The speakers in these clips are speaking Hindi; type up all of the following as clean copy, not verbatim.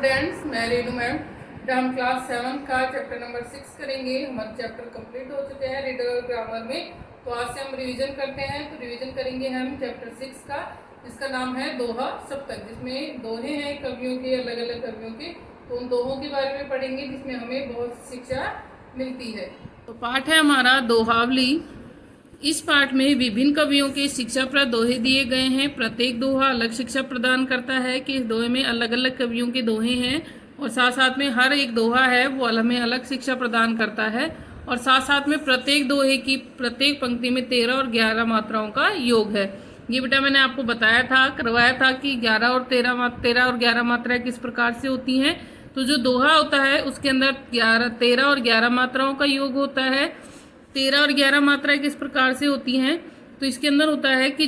स्टूडेंट्स, मैं रेनू मैम। हम क्लास 7 का चैप्टर नंबर 6 करेंगे। हमारे चैप्टर कंप्लीट हो चुके हैं रीडर और ग्रामर में। तो आज से हम रिवीजन करते हैं। तो रिवीजन करेंगे हम चैप्टर 6 का, जिसका नाम है दोहा सप्तक, जिसमें दोहे हैं कवियों के, अलग अलग कवियों के। तो उन दोहों के बारे में पढ़ेंगे जिसमें हमें बहुत शिक्षा मिलती है। तो पाठ है हमारा दोहावली। इस पाठ में विभिन्न कवियों के शिक्षाप्रद दोहे दिए गए हैं। प्रत्येक दोहा अलग शिक्षा प्रदान करता है कि इस दोहे में अलग अलग कवियों के दोहे हैं, और साथ साथ में हर एक दोहा है वो हमें अलग शिक्षा प्रदान करता है। और साथ साथ में प्रत्येक दोहे की प्रत्येक पंक्ति में 13 और 11 मात्राओं का योग है। ये बेटा मैंने आपको बताया था, करवाया था कि 13 और 11 मात्राएं किस प्रकार से होती हैं। तो जो दोहा होता है उसके अंदर 13 और 11 मात्राओं का योग होता है। 13 और 11 मात्राएं किस प्रकार से होती हैं, तो इसके अंदर होता है कि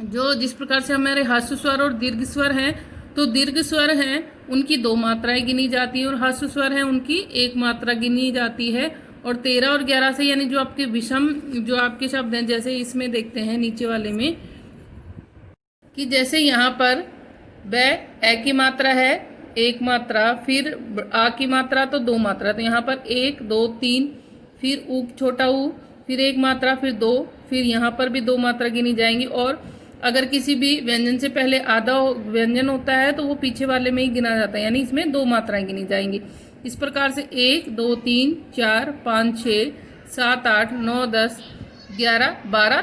जो जिस प्रकार से हमारे ह्रस्व स्वर और दीर्घ स्वर हैं, तो दीर्घ स्वर हैं उनकी 2 मात्राएं गिनी जाती हैं और ह्रस्व स्वर हैं उनकी 1 मात्रा गिनी जाती है। और 13 और 11 से यानी जो आपके विषम जो आपके शब्द हैं, जैसे इसमें देखते हैं नीचे वाले में कि जैसे यहाँ पर ब ए की मात्रा है 1 मात्रा, फिर आ की मात्रा तो 2 मात्रा, तो यहाँ पर 1 2 3, फिर ऊ छोटा ऊ, फिर 1 मात्रा, फिर 2, फिर यहाँ पर भी 2 मात्रा गिनी जाएंगी। और अगर किसी भी व्यंजन से पहले आधा व्यंजन होता है तो वो पीछे वाले में ही गिना जाता है, यानी इसमें 2 मात्राएं गिनी जाएंगी। इस प्रकार से 1 2 3 4 5 6 7 8 9 10 11 12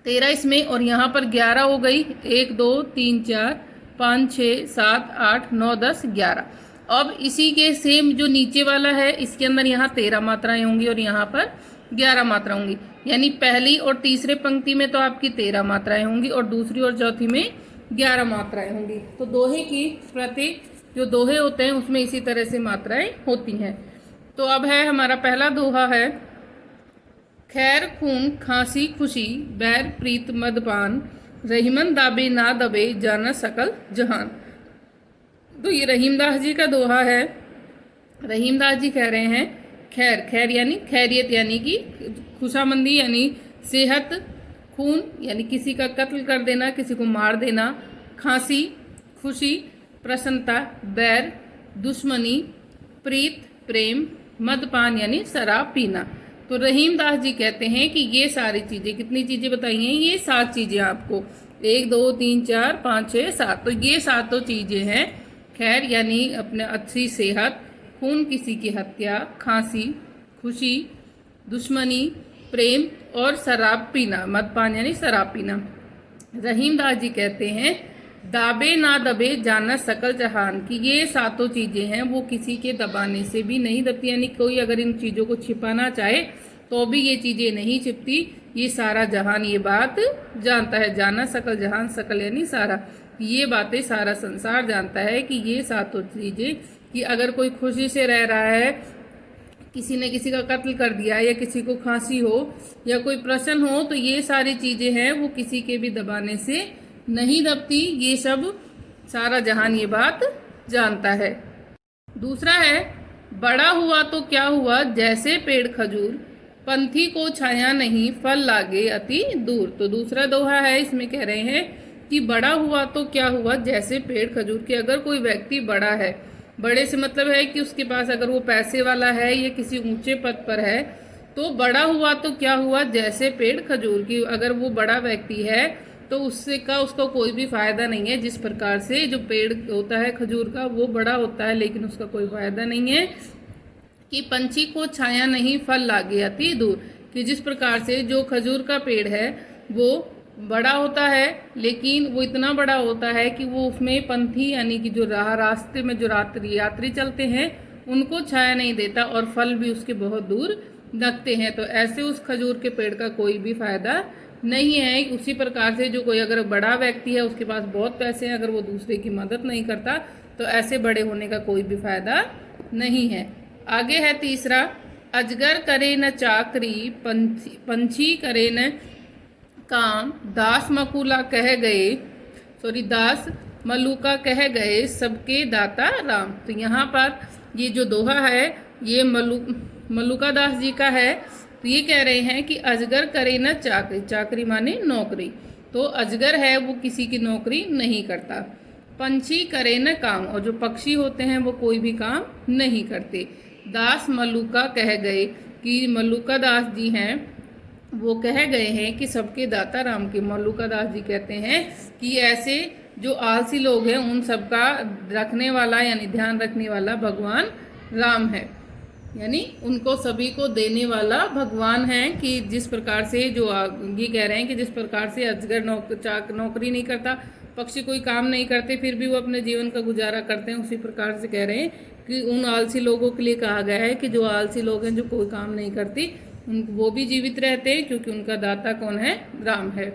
13 इसमें, और यहाँ पर 11 हो गई। 1 2 3 4 5 6 7 8 9 10 11। अब इसी के सेम जो नीचे वाला है इसके अंदर यहाँ 13 मात्राएं होंगी और यहाँ पर 11 मात्रा होंगी, यानी पहली और तीसरे पंक्ति में तो आपकी 13 मात्राएं होंगी और दूसरी और चौथी में 11 मात्राएं होंगी। तो दोहे की प्रत्येक जो दोहे होते हैं उसमें इसी तरह से मात्राएं होती हैं। तो अब है हमारा पहला दोहा है, खैर खून खांसी खुशी बैर प्रीत मदपान, रहीमन दाबे ना दबे जाना सकल जहान। तो ये रहीमदास जी का दोहा है। रहीमदास जी कह रहे हैं खैर, खैर यानी खैरियत, यानी कि खुशामंदी यानी सेहत, खून यानी किसी का कत्ल कर देना, किसी को मार देना, खांसी खुशी प्रसन्नता, बैर दुश्मनी, प्रीत प्रेम, मदपान यानी शराब पीना। तो रहीमदास जी कहते हैं कि ये सारी चीज़ें, कितनी चीज़ें बताई हैं, ये 7 चीज़ें आपको, 1 2 3 4 5 6 7, तो ये 7 चीज़ें हैं। खैर यानी अपने अच्छी सेहत, खून किसी की हत्या, खांसी खुशी, दुश्मनी, प्रेम और शराब पीना, मदपान यानी शराब पीना। रहीमदास जी कहते हैं दाबे ना दबे जाना सकल जहान, कि ये 7 चीज़ें हैं वो किसी के दबाने से भी नहीं दबती, यानी कोई अगर इन चीज़ों को छिपाना चाहे तो भी ये चीज़ें नहीं छिपती। ये सारा जहान ये बात जानता है। जाना सकल जहान, सकल यानी सारा, ये बातें सारा संसार जानता है कि ये 7 चीज़ें, कि अगर कोई खुशी से रह रहा है, किसी ने किसी का कत्ल कर दिया या किसी को खांसी हो या कोई प्रश्न हो, तो ये सारी चीज़ें हैं वो किसी के भी दबाने से नहीं दबती। ये सब सारा जहान ये बात जानता है। दूसरा है, बड़ा हुआ तो क्या हुआ जैसे पेड़ खजूर, पंथी को छाया नहीं फल लागे अति दूर। तो दूसरा दोहा है, इसमें कह रहे हैं कि बड़ा हुआ तो क्या हुआ जैसे पेड़ खजूर, कि अगर कोई व्यक्ति बड़ा है, बड़े से मतलब है कि उसके पास अगर वो पैसे वाला है या किसी ऊंचे पद पर है, तो बड़ा हुआ तो क्या हुआ जैसे पेड़ खजूर, की अगर वो बड़ा व्यक्ति है तो उसको कोई भी फायदा नहीं है। जिस प्रकार से जो पेड़ होता है खजूर का वो बड़ा होता है लेकिन उसका कोई फायदा नहीं है, कि पंछी को छाया नहीं फल लागे अति दूर, कि जिस प्रकार से जो खजूर का पेड़ है वो बड़ा होता है लेकिन वो इतना बड़ा होता है कि वो उसमें पंथी यानी कि जो रास्ते में जो यात्री चलते हैं उनको छाया नहीं देता और फल भी उसके बहुत दूर लगते हैं। तो ऐसे उस खजूर के पेड़ का कोई भी फायदा नहीं है। उसी प्रकार से जो कोई अगर बड़ा व्यक्ति है, उसके पास बहुत पैसे हैं, अगर वो दूसरे की मदद नहीं करता तो ऐसे बड़े होने का कोई भी फायदा नहीं है। आगे है तीसरा, अजगर करे न चाकरी पंछी करे न काम, दास मलूका कह गए सबके दाता राम। तो यहाँ पर ये जो दोहा है ये मलूका दास जी का है। तो ये कह रहे हैं कि अजगर करे न चाकरी, चाकरी माने नौकरी, तो अजगर है वो किसी की नौकरी नहीं करता। पंछी करे न काम, और जो पक्षी होते हैं वो कोई भी काम नहीं करते। दास मल्लुका कह गए, कि मल्लुका दास जी हैं वो कह गए हैं कि सबके दाता राम के। मल्लुका दास जी कहते हैं कि ऐसे जो आलसी लोग हैं उन सबका रखने वाला यानी ध्यान रखने वाला भगवान राम है, यानी उनको सभी को देने वाला भगवान है। कि जिस प्रकार से जो ये कह रहे हैं कि जिस प्रकार से अजगर नौकरी नहीं करता, पक्षी कोई काम नहीं करते, फिर भी वो अपने जीवन का गुजारा करते हैं, उसी प्रकार से कह रहे हैं कि उन आलसी लोगों के लिए कहा गया है कि जो आलसी लोग हैं जो कोई काम नहीं करती वो भी जीवित रहते हैं, क्योंकि उनका दाता कौन है? राम है।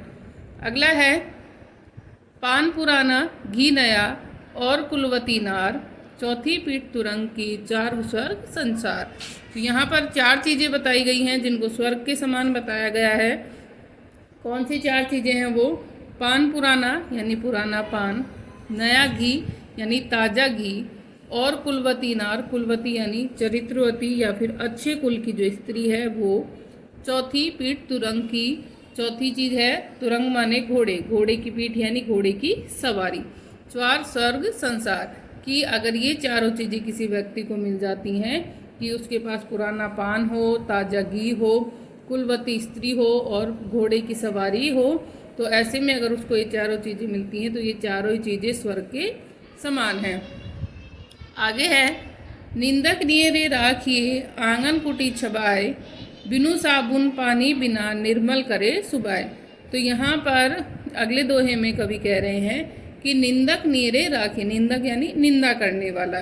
अगला है पान पुराना घी नया और कुलवती नार, चौथी पीठ तुरंग की, चार स्वर्ग संसार। तो यहाँ पर चार चीज़ें बताई गई हैं जिनको स्वर्ग के समान बताया गया है। कौन सी चार चीज़ें हैं वो? पान पुराना यानी पुराना पान, नया घी यानी ताज़ा घी, और कुलवती नार, कुलवती यानी चरित्रवती या फिर अच्छे कुल की जो स्त्री है वो, चौथी पीठ तुरंग की, चौथी चीज़ है तुरंग माने घोड़े, घोड़े की पीठ यानी घोड़े की सवारी, चार स्वर्ग संसार। कि अगर ये चारों चीज़ें किसी व्यक्ति को मिल जाती हैं कि उसके पास पुराना पान हो, ताज़ा घी हो, कुलवती स्त्री हो और घोड़े की सवारी हो, तो ऐसे में अगर उसको ये चारों चीज़ें मिलती हैं तो ये चारों ही चीज़ें स्वर्ग के समान हैं। आगे है निंदक नियरे राखिए आंगन कुटी छबाए, बिनु साबुन पानी बिना निर्मल करे सुबाए। तो यहाँ पर अगले दोहे में कवि कह रहे हैं कि निंदक नियरे राखी, निंदक यानी निंदा करने वाला,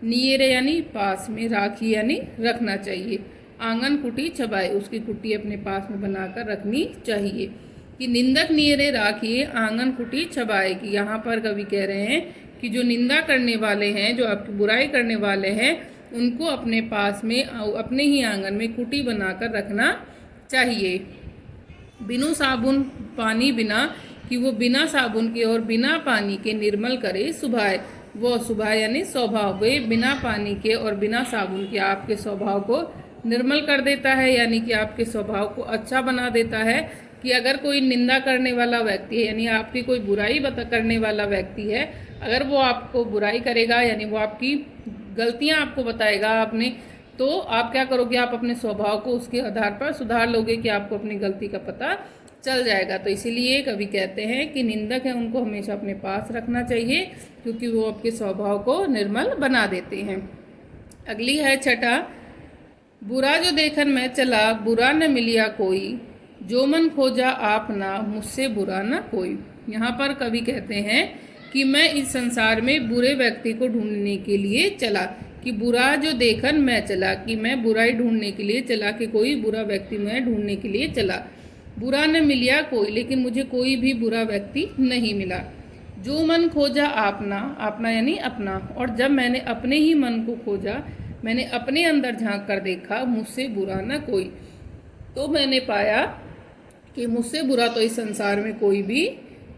नियरे यानी पास में, राखी यानी रखना चाहिए, आंगन कुटी छबाए उसकी कुटी अपने पास में बनाकर रखनी चाहिए। कि निंदक नियरे राखिए आंगन कुटी छबाए, कि यहाँ पर कवि कह रहे हैं कि जो निंदा करने वाले हैं, जो आपकी बुराई करने वाले हैं, उनको अपने पास में अपने ही आंगन में कुटी बनाकर रखना चाहिए। बिनु साबुन पानी बिना, कि वो बिना साबुन के और बिना पानी के निर्मल करे सुभाए, वो सुभाए यानी स्वभाव, वे बिना पानी के और बिना साबुन के आपके स्वभाव को निर्मल कर देता है, यानी कि आपके स्वभाव को अच्छा बना देता है। कि अगर कोई निंदा करने वाला व्यक्ति है यानी आपकी कोई बुराई करने वाला व्यक्ति है, अगर वो आपको बुराई करेगा यानी वो आपकी गलतियां आपको बताएगा आपने, तो आप क्या करोगे? आप अपने स्वभाव को उसके आधार पर सुधार लोगे कि आपको अपनी गलती का पता चल जाएगा। तो इसीलिए कवि कहते हैं कि निंदक है उनको हमेशा अपने पास रखना चाहिए, क्योंकि वो आपके स्वभाव को निर्मल बना देते हैं। अगली है छठा, बुरा जो देखन मैं चला बुरा न मिलिया कोई, जो मन खोजा आप ना मुझसे बुरा न कोई। यहाँ पर कवि कहते हैं कि मैं इस संसार में बुरे व्यक्ति को ढूंढने के लिए चला, कि बुरा जो देखन मैं चला, कि मैं बुराई ढूंढने के लिए चला, कि कोई बुरा व्यक्ति मैं ढूंढने के लिए चला, बुरा न मिलिया कोई, लेकिन मुझे कोई भी बुरा व्यक्ति नहीं मिला। जो मन खोजा आपना, आपना यानी अपना, और जब मैंने अपने ही मन को खोजा, मैंने अपने अंदर झांक कर देखा, मुझसे बुरा न कोई, तो मैंने पाया कि मुझसे बुरा तो इस संसार में कोई भी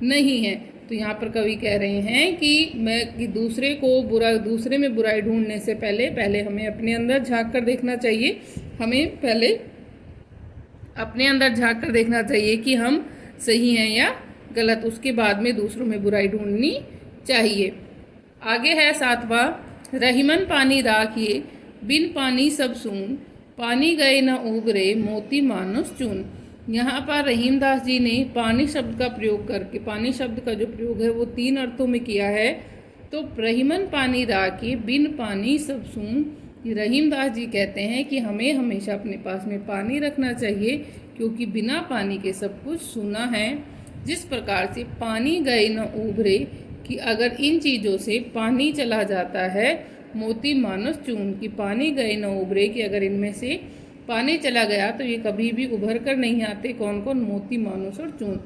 नहीं है। तो यहाँ पर कवि कह रहे हैं कि दूसरे को बुरा, दूसरे में बुराई ढूंढने से पहले हमें अपने अंदर झांक कर देखना चाहिए। हमें पहले अपने अंदर झांक कर देखना चाहिए कि हम सही हैं या गलत, उसके बाद में दूसरों में बुराई ढूंढनी चाहिए। आगे है सातवां, रहीमन पानी राखिए बिन पानी सब सून, पानी गए न उबरे मोती मानुस चून। यहाँ पर रहीमदास जी ने पानी शब्द का प्रयोग करके, पानी शब्द का जो प्रयोग है वो 3 अर्थों में किया है। तो रहीमन पानी राखिए बिन पानी सब सून, रहीमदास जी कहते हैं कि हमें हमेशा अपने पास में पानी रखना चाहिए, क्योंकि बिना पानी के सब कुछ सूना है। जिस प्रकार से पानी गए न उभरे, कि अगर इन चीज़ों से पानी चला जाता है, मोती मानस चून, कि पानी गए न उभरे, कि अगर इनमें से पानी चला गया तो ये कभी भी उभर कर नहीं आते। कौन कौन? मोती, मानुस और चून।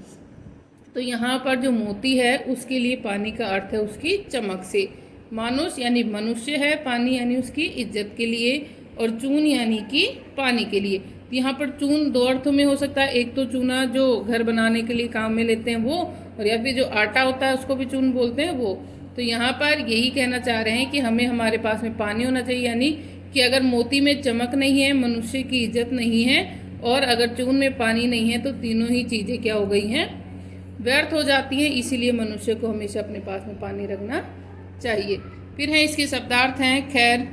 तो यहाँ पर जो मोती है उसके लिए पानी का अर्थ है उसकी चमक से, मानुष यानी मनुष्य है, पानी यानी उसकी इज्जत के लिए, और चून यानी कि पानी के लिए। तो यहाँ पर चून 2 अर्थों में हो सकता है, एक तो चूना जो घर बनाने के लिए काम में लेते हैं वो, और या फिर जो आटा होता है उसको भी चून बोलते हैं वो। तो यहाँ पर यही कहना चाह रहे हैं कि हमें हमारे पास में पानी होना चाहिए, यानी कि अगर मोती में चमक नहीं है, मनुष्य की इज्जत नहीं है, और अगर चून में पानी नहीं है, तो तीनों ही चीज़ें क्या हो गई हैं? व्यर्थ हो जाती हैं, इसीलिए मनुष्य को हमेशा अपने पास में पानी रखना चाहिए। फिर है इसके शब्दार्थ हैं खैर,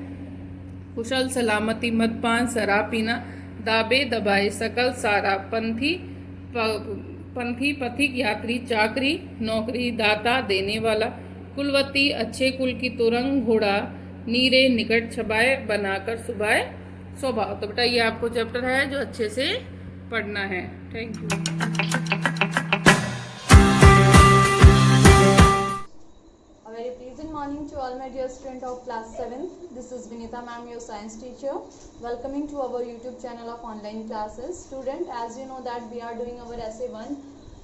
कुशल, सलामती, मदपान, शराब पीना, दाबे दबाए, सकल, सारा, पंथी, पथिक, यात्री, चाकरी, नौकरी, दाता, देने वाला, कुलवती, अच्छे कुल की, तुरंग, घोड़ा, नीरे, निकट, छबाए, बनाकर, सुबाए, स्वभाव। तो बेटा ये आपको चैप्टर है जो अच्छे से पढ़ना है। Thank you. A very pleasant morning to all my dear students of class 7th. This is Vinita ma'am, your science teacher. Welcoming to our YouTube channel of online classes. Student, as you know that we are doing our essay 1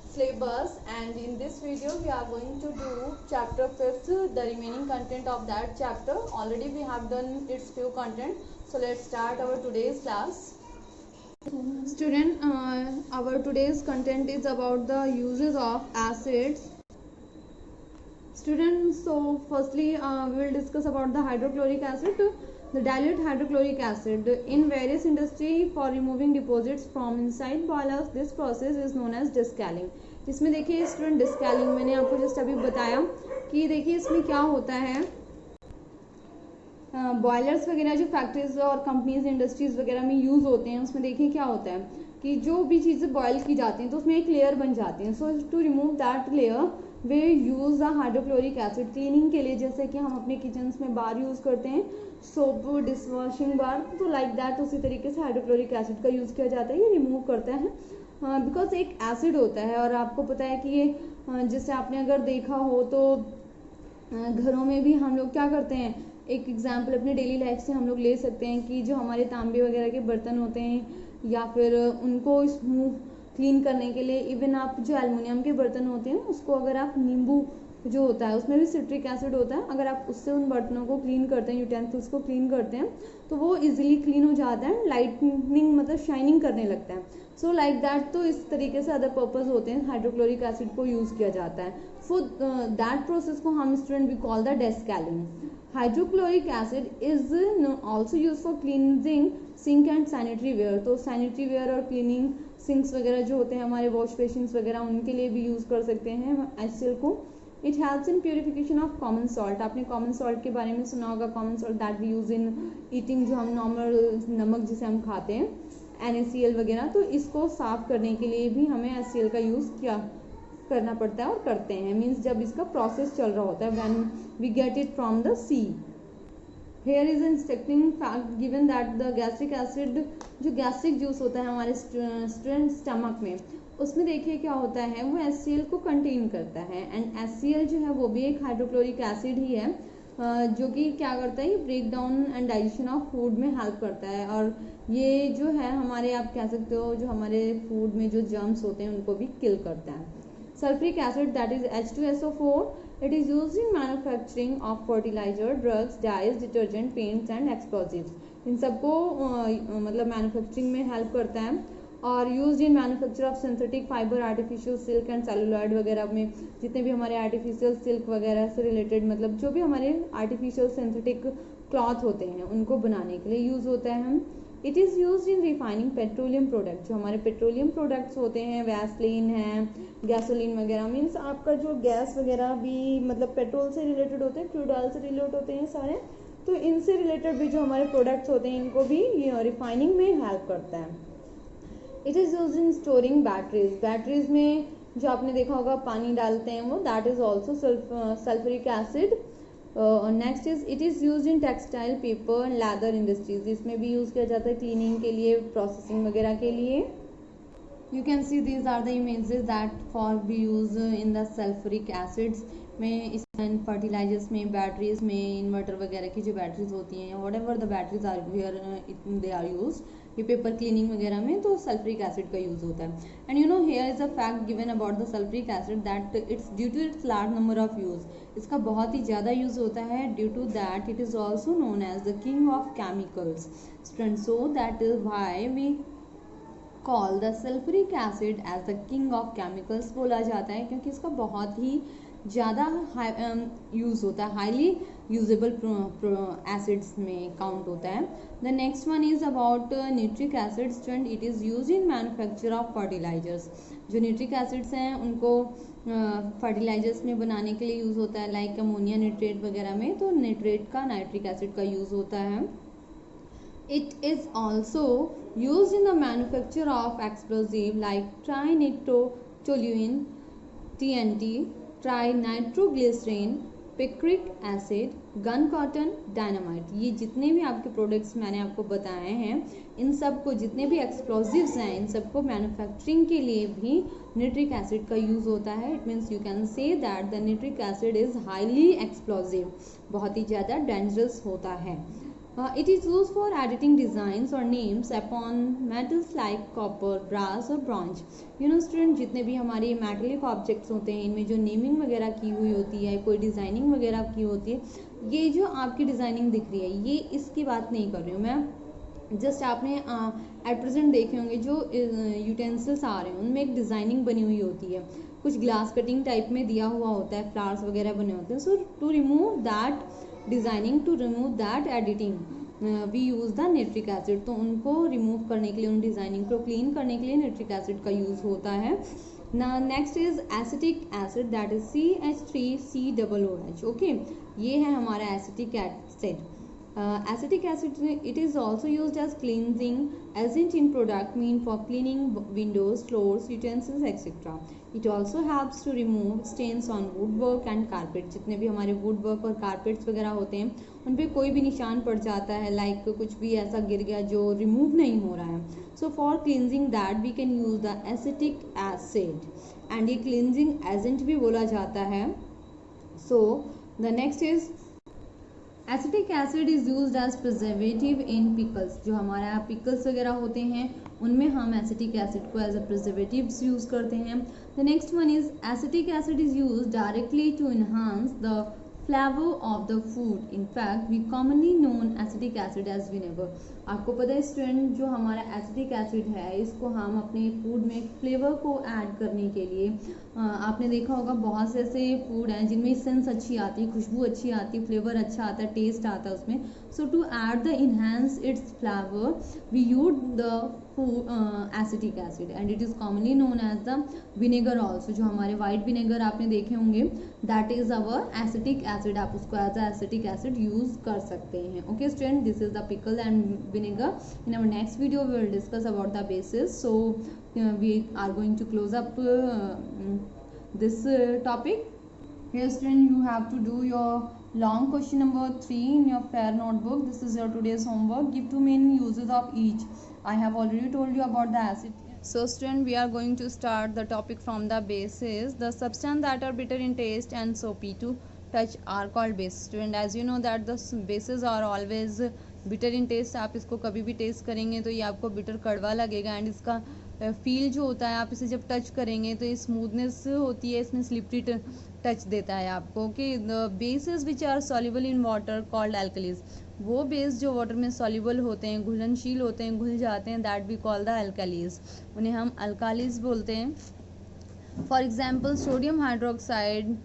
syllabus, and in this video we are going to do chapter 5th, the remaining content of that chapter. Already we have done its few content. So let's start our today's class. Student, our today's content is about the uses of acids. Students, so firstly we will discuss about the hydrochloric acid, the dilute hydrochloric acid in various industry for removing deposits from inside boilers. This process is known as descaling. इसमें देखिए स्टूडेंट, डिस्कैलिंग मैंने आपको जस्ट अभी बताया कि देखिए इसमें क्या होता है, बॉयलर्स वगैरह जो फैक्ट्रीज और कंपनीज इंडस्ट्रीज वगैरह में यूज़ होते हैं, उसमें देखिए क्या होता है कि जो भी चीज़ें बॉयल की जाती हैं तो उसमें एक लेयर बन जाती है। So to remove that layer we use the hydrochloric acid cleaning के लिए, जैसे कि हम अपने किचन्स में बार यूज़ करते हैं, सोप, डिश वॉशिंग बार, तो लाइक दैट उसी तरीके से हाइड्रोक्लोरिक एसिड का यूज़ किया जाता है। ये रिमूव करता है बिकॉज एक एसिड होता है, और आपको पता है कि ये जैसे आपने अगर देखा हो तो घरों में भी हम लोग क्या करते हैं, एक एग्जाम्पल अपने डेली लाइफ से हम लोग ले सकते हैं कि जो हमारे तांबे वगैरह के बर्तन होते हैं या फिर उनको स्मूथ क्लीन करने के लिए, इवन आप जो एल्युमिनियम के बर्तन होते हैं उसको अगर आप नींबू जो होता है उसमें भी सिट्रिक एसिड होता है, अगर आप उससे उन बर्तनों को क्लीन करते हैं, यूटेंसिल्स को क्लीन करते हैं तो वो इजीली क्लीन हो जाता है, लाइटनिंग मतलब शाइनिंग करने लगता है। सो लाइक दैट, तो इस तरीके से अदर पर्पज होते हैं, हाइड्रोक्लोरिक एसिड को यूज़ किया जाता है। सो दैट प्रोसेस को हम student we call the descaling. Hydrochloric acid is also use for cleansing sink and sanitary ware. तो सैनिटरी वेयर और क्लीनिंग सिंक्स वगैरह जो होते हैं हमारे वॉश बेसिन्स वगैरह, उनके लिए भी यूज़ कर सकते हैं HCl को। It helps in purification of common salt. आपने कॉमन सॉल्ट के बारे में सुना होगा, common salt that we use in eating, जो हम नॉर्मल नमक जिसे हम खाते हैं, NaCl वगैरह, तो इसको साफ करने के लिए भी हमें HCl का यूज़ क्या करना पड़ता है और करते हैं, मीन्स जब इसका प्रोसेस चल रहा होता है, when we get it from the sea. Here is instructing fact given that the gastric acid, जो गैस्ट्रिक जूस होता है हमारे स्टूडेंट स्टमक में, उसमें देखिए क्या होता है, वो HCl को कंटेन करता है, एंड HCl जो है वो भी एक हाइड्रोक्लोरिक एसिड ही है, जो कि क्या करता है, ये break down and digestion of food में हेल्प करता है, और ये जो है हमारे, आप कह सकते हो, जो हमारे फूड में जो जर्म्स होते हैं उनको भी किल करता है। Sulphuric acid that is H2SO4, it is used in manufacturing of fertiliser, drugs, dyes, detergent, paints and explosives. इन सबको मतलब मैन्युफैक्चरिंग में हेल्प करता है, और use in manufacture of synthetic fibre, artificial silk and celluloid वगैरह में, जितने भी हमारे आर्टिफिशियल सिल्क वगैरह से रिलेटेड, मतलब जो भी हमारे आर्टिफिशियल सिंथेटिक क्लॉथ होते हैं उनको बनाने के लिए यूज़ होता है। It is use in refining petroleum product, जो हमारे पेट्रोलियम प्रोडक्ट्स होते हैं, वैसलीन है, गैसोलीन वगैरह, मीन्स आपका जो गैस वगैरह भी मतलब पेट्रोल से रिलेटेड होते हैं, क्रूड ऑयल से रिलेटेड होते हैं सारे, तो इनसे रिलेटेड भी जो हमारे प्रोडक्ट्स होते हैं इनको भी ये रिफाइनिंग में हेल्प करता है। It is use in storing batteries, batteries में जो आपने देखा होगा पानी डालते हैं वो, that is also sulphuric acid. Next is it is use in textile, paper, leather industries, इसमें भी यूज़ किया जाता है क्लीनिंग के लिए, प्रोसेसिंग वगैरह के लिए। You can see these are the images that for be use in the sulphuric acids में, इस फर्टिलाइजर्स में, बैटरीज में, इन्वर्टर वगैरह की जो बैटरीज होती हैं, whatever the batteries are here they are use, ये पेपर क्लीनिंग वगैरह में तो सल्फ्यूरिक एसिड का यूज होता है। And you know here is a fact given about the sulphuric acid that it's due to its large number of use, इसका बहुत ही ज़्यादा यूज होता है, due to that it is also known as the king of chemicals student. So that is why we call the sulphuric acid as the king of chemicals बोला जाता है, क्योंकि इसका बहुत ही ज़्यादा यूज़ होता है, हाईली यूजेबल एसिड्स में काउंट होता है। The next one is about nitric acids and it is use in manufacture of fertilisers. जो न्यूट्रिक एसिड्स हैं उनको फर्टिलाइजर्स में बनाने के लिए यूज़ होता है, लाइक अमोनिया नाइट्रेट वगैरह में तो नाइट्रेट का, नाइट्रिक एसिड का यूज़ होता है। It is also used in the manufacture of explosive like trinitrotoluene, TNT, trinitroglycerin, picric acid, gun cotton, dynamite. ये जितने भी आपके प्रोडक्ट्स मैंने आपको बताए हैं, इन सब को, जितने भी एक्सप्लोजिव्स हैं, इन सबको मैन्युफैक्चरिंग के लिए भी निट्रिक एसिड का यूज़ होता है। It means you can say that the nitric acid is highly explosive, बहुत ही ज़्यादा डेंजरस होता है। It is used for editing designs or names upon metals like copper, brass और bronze. You know student, जितने भी हमारे मेटलिक ऑब्जेक्ट्स होते हैं इनमें जो नेमिंग वगैरह की हुई होती है, कोई डिज़ाइनिंग वगैरह की होती है, ये जो आपकी डिज़ाइनिंग दिख रही है, ये इसकी बात नहीं कर रही हूँ मैं। जस्ट आपने एट प्रेजेंट देखे होंगे जो यूटेंसिल्स आ रहे हैं उनमें एक डिज़ाइनिंग बनी हुई होती है, कुछ ग्लास कटिंग टाइप में दिया हुआ होता है, फ्लावर्स वगैरह बने होते हैं। So to remove that designing, to remove that editing we use the nitric acid. तो उनको रिमूव करने के लिए, उन डिज़ाइनिंग को क्लीन करने के लिए नाइट्रिक एसिड का यूज़ होता है। Next is acetic acid, that is CH3COOH। Okay, ये है हमारा acetic acid. Acetic acid, it is also used as cleansing agent in product mean for cleaning windows, floors, utensils, etc. It also helps to remove stains on woodwork and carpet. जितने भी हमारे woodwork और carpets वगैरह होते हैं उन पे कोई भी निशान पड़ जाता है, लाइक कुछ भी ऐसा गिर गया जो रिमूव नहीं हो रहा है, so for cleansing that we can use the acetic acid, and ये cleansing agent भी बोला जाता है। So the next is acetic acid is used as preservative in pickles. जो हमारा पिकल्स वगैरह होते हैं उनमें हम एसिटिक एसिड को एज अ प्रिजर्वेटिव्स यूज़ करते हैं। The next one is acetic acid is used directly to enhance the flavour of the food. In fact we commonly known acetic acid as vinegar. आपको पता है स्टूडेंट, जो हमारा एसिटिक एसिड है इसको हम अपने फूड में फ्लेवर को ऐड करने के लिए, आपने देखा होगा बहुत से ऐसे फूड हैं जिनमें सेंस अच्छी आती है, खुशबू अच्छी आती है, फ्लेवर अच्छा आता है, टेस्ट आता है उसमें। So to add the enhance its flavour we use the acetic acid and it is commonly known as the vinegar also. जो हमारे वाइट विनेगर आपने देखे होंगे, that is our acetic acid. आप उसको as a acetic acid use कर सकते हैं। Okay student, this is the pickle and vinegar. In our next video we will discuss about the bases. So we are going to close up this topic. Here student, you have to do your long question number 3 in your fair notebook. This is your today's homework. Give 2 main uses of each. I have already told you about the acid. So student, we are going to start the topic from the bases. The substance that are bitter in taste and soapy to touch are called base. Student, as you know that the bases are always bitter in taste. आप इसको कभी भी टेस्ट करेंगे तो ये आपको बिटर कड़वा लगेगा, एंड इसका फील जो होता है, आप इसे जब टच करेंगे तो ये स्मूथनेस होती है, इसमें स्लिपरी टच देता है आपको। कि the bases which are soluble in water called alkalies. वो बेस जो वाटर में सॉल्युबल होते हैं, घुलनशील होते हैं, घुल जाते हैं, that we call the alkalies, उन्हें हम अल्कालीज बोलते हैं। For example sodium hydroxide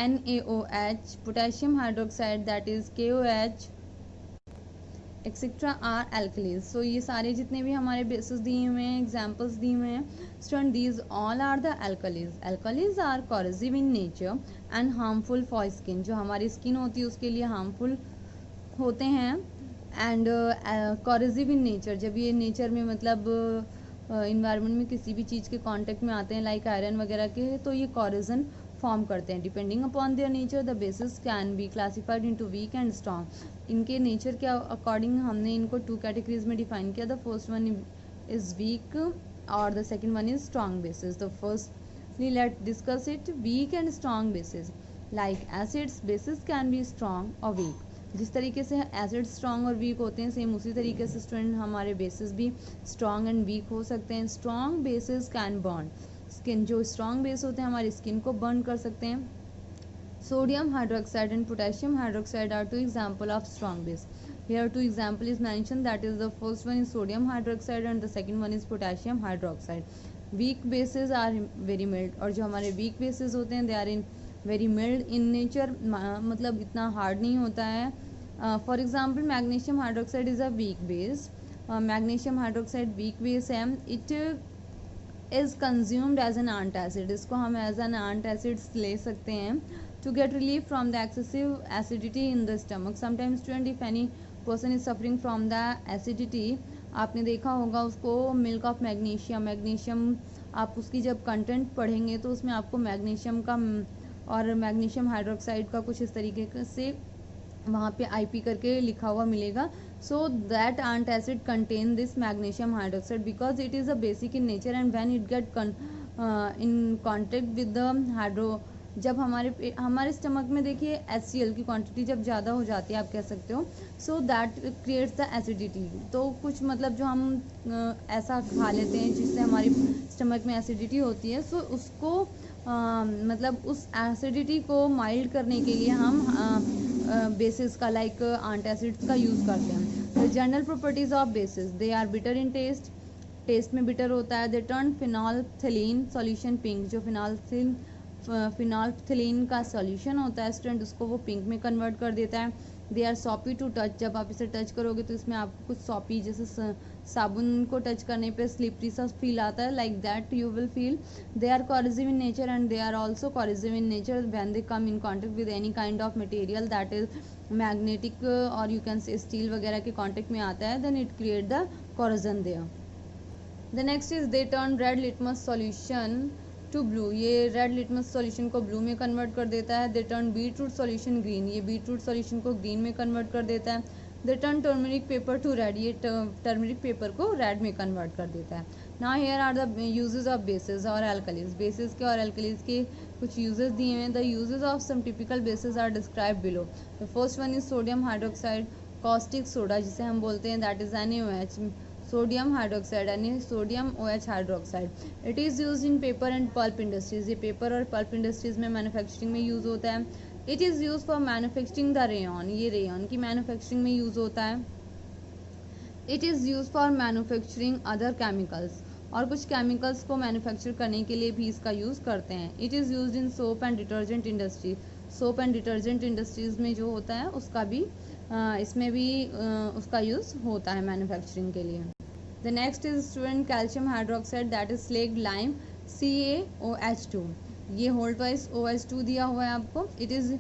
NaOH, potassium hydroxide that is KOH, etcetera are alkalies. So ये सारे जितने भी हमारे बेसिस दिए हुए हैं, एग्जाम्पल्स दिए हुए हैं student, these all are the alkalis. Alkalis are corrosive in nature and harmful for skin. जो हमारी स्किन होती है उसके लिए हार्मफुल होते हैं, एंड कॉरोसिव इन नेचर, जब ये नेचर में मतलब इन्वायरमेंट में किसी भी चीज़ के कांटेक्ट में आते हैं, लाइक आयरन वगैरह के, तो ये कॉरोजन फॉर्म करते हैं। Depending upon their nature the bases can be classified into weak and strong. इनके नेचर के अकॉर्डिंग हमने इनको 2 कैटेगरीज में डिफाइन किया। The first one is weak और the second one is strong bases. The firstly let discuss it, weak and strong bases. Like acids, bases can be strong और वीक। जिस तरीके से एसिड स्ट्रॉन्ग और वीक होते हैं, सेम उसी तरीके से स्टूडेंट हमारे बेसिस भी स्ट्रॉन्ग एंड वीक हो सकते हैं। Strong bases can burn skin. जो स्ट्रॉन्ग बेस होते हैं हमारी स्किन को बर्न कर सकते हैं। Sodium hydroxide and potassium hydroxide are 2 examples of strong base. Here 2 example is mentioned, that is the first one is sodium hydroxide and the second one is potassium hydroxide. Weak bases are very mild, और जो हमारे weak bases होते हैं they are in very mild in nature, मतलब इतना हार्ड नहीं होता है. For example magnesium hydroxide is a weak base. Magnesium hydroxide weak base है. It is consumed as an antacid. इसको हम एज एन एंटासिड्स ले सकते हैं to get relief from the excessive acidity in the stomach. Sometimes student if any person is suffering from the acidity, आपने देखा होगा उसको मिल्क ऑफ मैग्नीशियम आप उसकी जब कंटेंट पढ़ेंगे तो उसमें आपको मैग्नीशियम का और मैग्नीशियम हाइड्रोक्साइड का कुछ इस तरीके से वहाँ पे IP करके लिखा हुआ मिलेगा. So that antacid contain this magnesium hydroxide because it is a basic in nature and when it get in contact with the hydro, जब हमारे स्टमक में देखिए HCl की क्वांटिटी जब ज़्यादा हो जाती है आप कह सकते हो, so that creates the acidity. तो कुछ मतलब जो हम ऐसा खा लेते हैं जिससे हमारी स्टमक में एसिडिटी होती है, सो उसको मतलब उस एसिडिटी को माइल्ड करने के लिए हम बेसिस का लाइक एंटासिड्स का यूज़ करते हैं. The general properties of bases, they are bitter in taste में बिटर होता है. They turn phenolphthalein solution pink. जो फिनॉल्फ्थलीन का सॉल्यूशन होता है स्टूडेंट उसको वो पिंक में कन्वर्ट कर देता है. They are soapy to touch. जब आप इसे टच करोगे तो इसमें आपको कुछ सॉपी जैसे साबुन को टच करने पे स्लिपरी सा फील आता है, like that you will feel. They are corrosive in nature and they are also corrosive in nature when they come in contact with any kind of material that is magnetic or you can say steel वगैरह के contact में आता है, then it create the corrosion there. The next is they turn red litmus solution to blue. ये red litmus solution को blue में convert कर देता है. They turn beetroot solution green. ये beetroot solution को green में convert कर देता है. They turn turmeric paper to red. ये turmeric paper को red में convert कर देता है. Now here are the uses of bases और alkalis. bases के और alkalis के कुछ uses दिए हैं. The uses of some typical bases are described below. The first one is sodium hydroxide, caustic soda जिसे हम बोलते हैं, that is NaOH. Sodium hydroxide यानी sodium OH hydroxide. It is use in paper and pulp industries. ये पेपर और पल्प इंडस्ट्रीज में मैन्युफैक्चरिंग में यूज़ होता है. It is use for manufacturing the rayon. ये रेयन की मैन्युफैक्चरिंग में यूज़ होता है. It is use for manufacturing other chemicals. और कुछ केमिकल्स को मैन्युफैक्चर करने के लिए भी इसका यूज़ करते हैं. It is use in soap and detergent industry. Soap and detergent industries में जो होता है उसका भी इसमें भी उसका यूज़ होता है मैन्युफैक्चरिंग के लिए. The next is student calcium hydroxide, that is slaked lime CaOH2. ये होल्ड वाइज OH2 दिया हुआ है आपको. इट इज़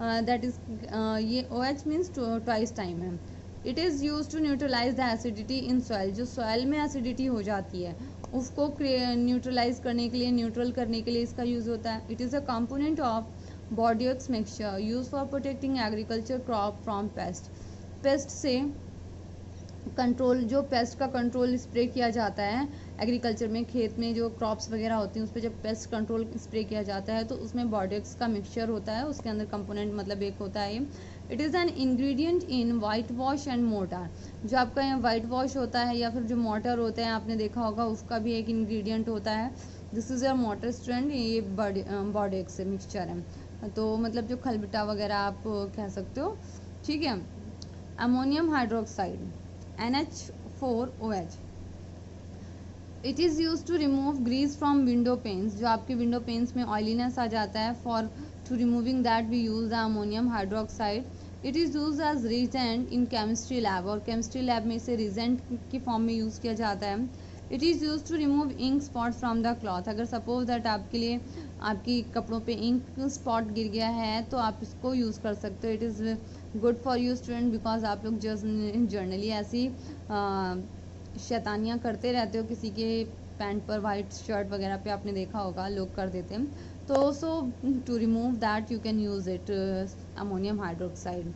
दैट इज ये OH मीन्स ट्वाइस टाइम है. It is use to neutralise the acidity in soil. जो सॉइल में एसिडिटी हो जाती है उसको न्यूट्रलाइज करने के लिए, न्यूट्रल करने के लिए इसका यूज़ होता है. It is a component of Bordeaux mixture use for protecting agriculture crop from pest. Pest से कंट्रोल, जो पेस्ट का कंट्रोल स्प्रे किया जाता है एग्रीकल्चर में, खेत में जो क्रॉप्स वगैरह होती हैं उस पर जब पेस्ट कंट्रोल स्प्रे किया जाता है तो उसमें बोर्डेक्स का मिक्सचर होता है. उसके अंदर कंपोनेंट मतलब एक होता है ये. It is an ingredient in white wash and motor. जो आपका यहाँ वाइट वॉश होता है या फिर जो मोटर होते हैं आपने देखा होगा उसका भी एक इंग्रेडिएंट होता है. This is your motor strand. ये बोर्डेक्स मिक्सचर है. तो मतलब जो खलबिटा वगैरह आप कह सकते हो. ठीक है. Ammonium hydroxide NH4OH. It is use to remove grease from window panes. जो आपके विंडो पेन्स में ऑयलीनेस आ जाता है, for to removing that we use the ammonium hydroxide. It is use as reagent in chemistry lab. और केमिस्ट्री लैब में इसे रिजेंट की फॉर्म में यूज़ किया जाता है. It is use to remove ink spot from the cloth. अगर सपोज दैट आपके लिए आपकी कपड़ों पे इंक स्पॉट गिर गया है तो आप इसको यूज़ कर सकते हो. It is good for you student because आप लोग जर्नली ऐसी शैतानियाँ करते रहते हो. किसी के पैंट पर, वाइट शर्ट वगैरह पे आपने देखा होगा लोग कर देते हैं. तो so to remove that you can use it ammonium hydroxide.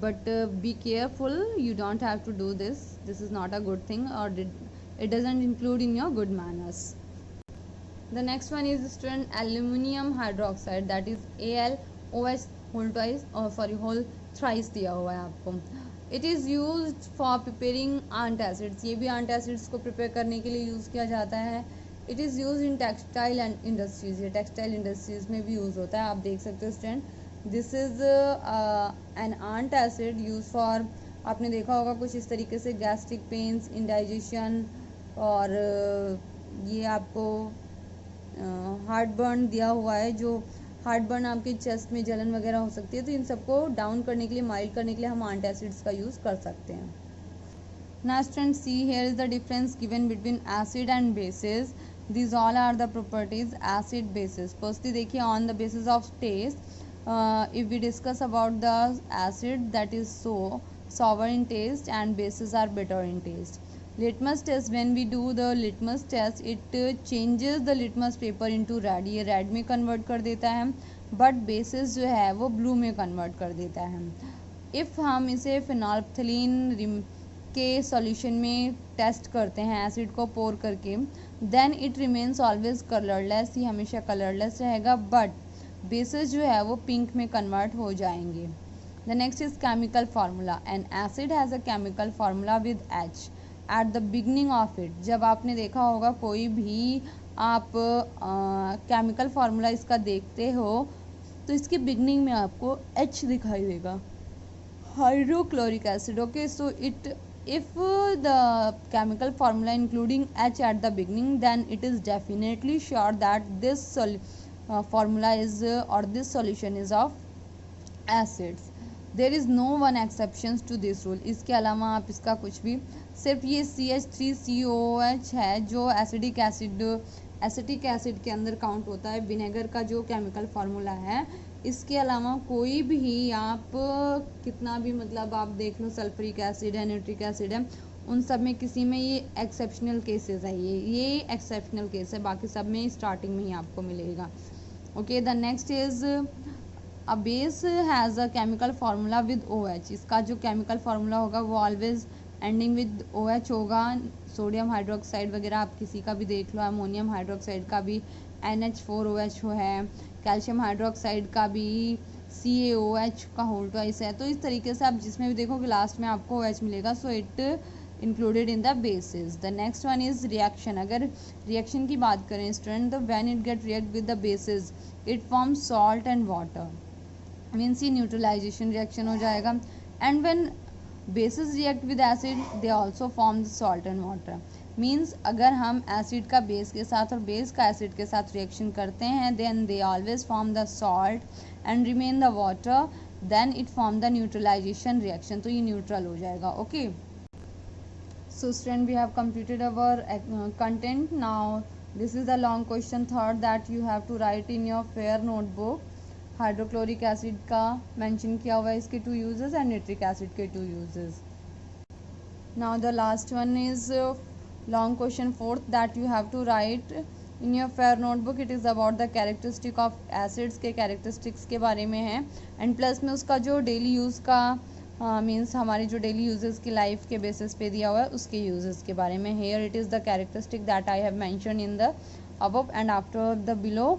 But be careful, you don't have to do this. This is not a good thing और it doesn't include in your good manners. The next one is student aluminum hydroxide, that is AlOH whole thrice दिया हुआ है आपको. It is used for preparing antacids. ये भी antacids को prepare करने के लिए यूज़ किया जाता है. It is used in textile and industries. ये textile industries में भी यूज़ होता है. आप देख सकते हो student. This is an antacid used for, आपने देखा होगा कुछ इस तरीके से, गैस्ट्रिक पेन्स, इंडाइजेशन और ये आपको हार्ट बर्न दिया हुआ है. जो हार्ट बर्न, आपके चेस्ट में जलन वगैरह हो सकती है, तो इन सबको डाउन करने के लिए, माइल्ड करने के लिए हम एंटासिड्स का यूज़ कर सकते हैं. Now students, see here is the difference given between acid and bases. These all are the properties acid bases. Firstly देखिए, on the basis of taste, if we discuss about the acid, that is so sour in taste and bases are bitter in taste. Litmus test, when we do the litmus test, it changes the litmus paper into red. ये red में convert कर देता है, but bases जो है वो blue में convert कर देता है. if हम इसे phenolphthalein के सॉल्यूशन में टेस्ट करते हैं एसिड को पोर करके, then it remains always colourless, ये हमेशा कलरलेस रहेगा, बट बेसेस जो है वो पिंक में कन्वर्ट हो जाएंगे. The next is chemical formula. N acid has a chemical formula with H at the beginning of it. जब आपने देखा होगा कोई भी आप केमिकल फार्मूला इसका देखते हो तो इसके बिगनिंग में आपको एच दिखाई देगा, hydrochloric acid. Okay, so it if the chemical formula including H at the beginning, then it is definitely sure that this formula is or this solution is of acids. There is no one exceptions to this rule. इसके अलावा आप इसका कुछ भी, सिर्फ ये CH3COOH है जो एसिटिक एसिड के अंदर काउंट होता है, विनेगर का जो केमिकल फार्मूला है. इसके अलावा कोई भी आप कितना भी मतलब आप देख लो, सल्फ्यूरिक एसिड है, न्यूट्रिक एसिड है, उन सब में किसी में ये एक्सेप्शनल केसेस है, ये एक्सेप्शनल केस है, बाकी सब में स्टार्टिंग में ही आपको मिलेगा. Okay, the next is a base has a chemical formula with OH. इसका जो केमिकल फार्मूला होगा वो ऑलवेज एंडिंग विद OH होगा. सोडियम हाइड्रोक्साइड वगैरह आप किसी का भी देख लो, अमोनियम हाइड्रोक्साइड का भी NH4OH है, कैल्शियम हाइड्रोक्साइड का भी CaOH का होल ट्वाइस है. तो इस तरीके से आप जिसमें भी देखोगे लास्ट में आपको OH मिलेगा. So it included in the basis. The next one is reaction. अगर रिएक्शन की बात करें स्टूडेंट, तो when it get react with the basis it form salt and water, means ये न्यूट्रलाइजेशन रिएक्शन हो जाएगा. And when basis react with acid they also form the salt and water. Means अगर हम एसिड का बेस के साथ और बेस का एसिड के साथ रिएक्शन करते हैं, then they always form the salt and remain the water, then it form the neutralisation reaction. तो ये न्यूट्रल हो जाएगा. Okay, so student, we have completed our content. Now this is the long question third that you have to write in your fair notebook. Hydrochloric acid का मेंशन किया हुआ है, इसके 2 यूजेस एंड नाइट्रिक एसिड के 2 uses. Now the last one is long question 4th that you have to write in your fair notebook. It is about the characteristic of acids के characteristics के बारे में है, and plus में उसका जो daily use का मीन्स हमारे जो डेली यूजेस की लाइफ के बेसिस पे दिया हुआ है उसके यूजेस के बारे में. Here it is the characteristic that I have mention in the above and after the below.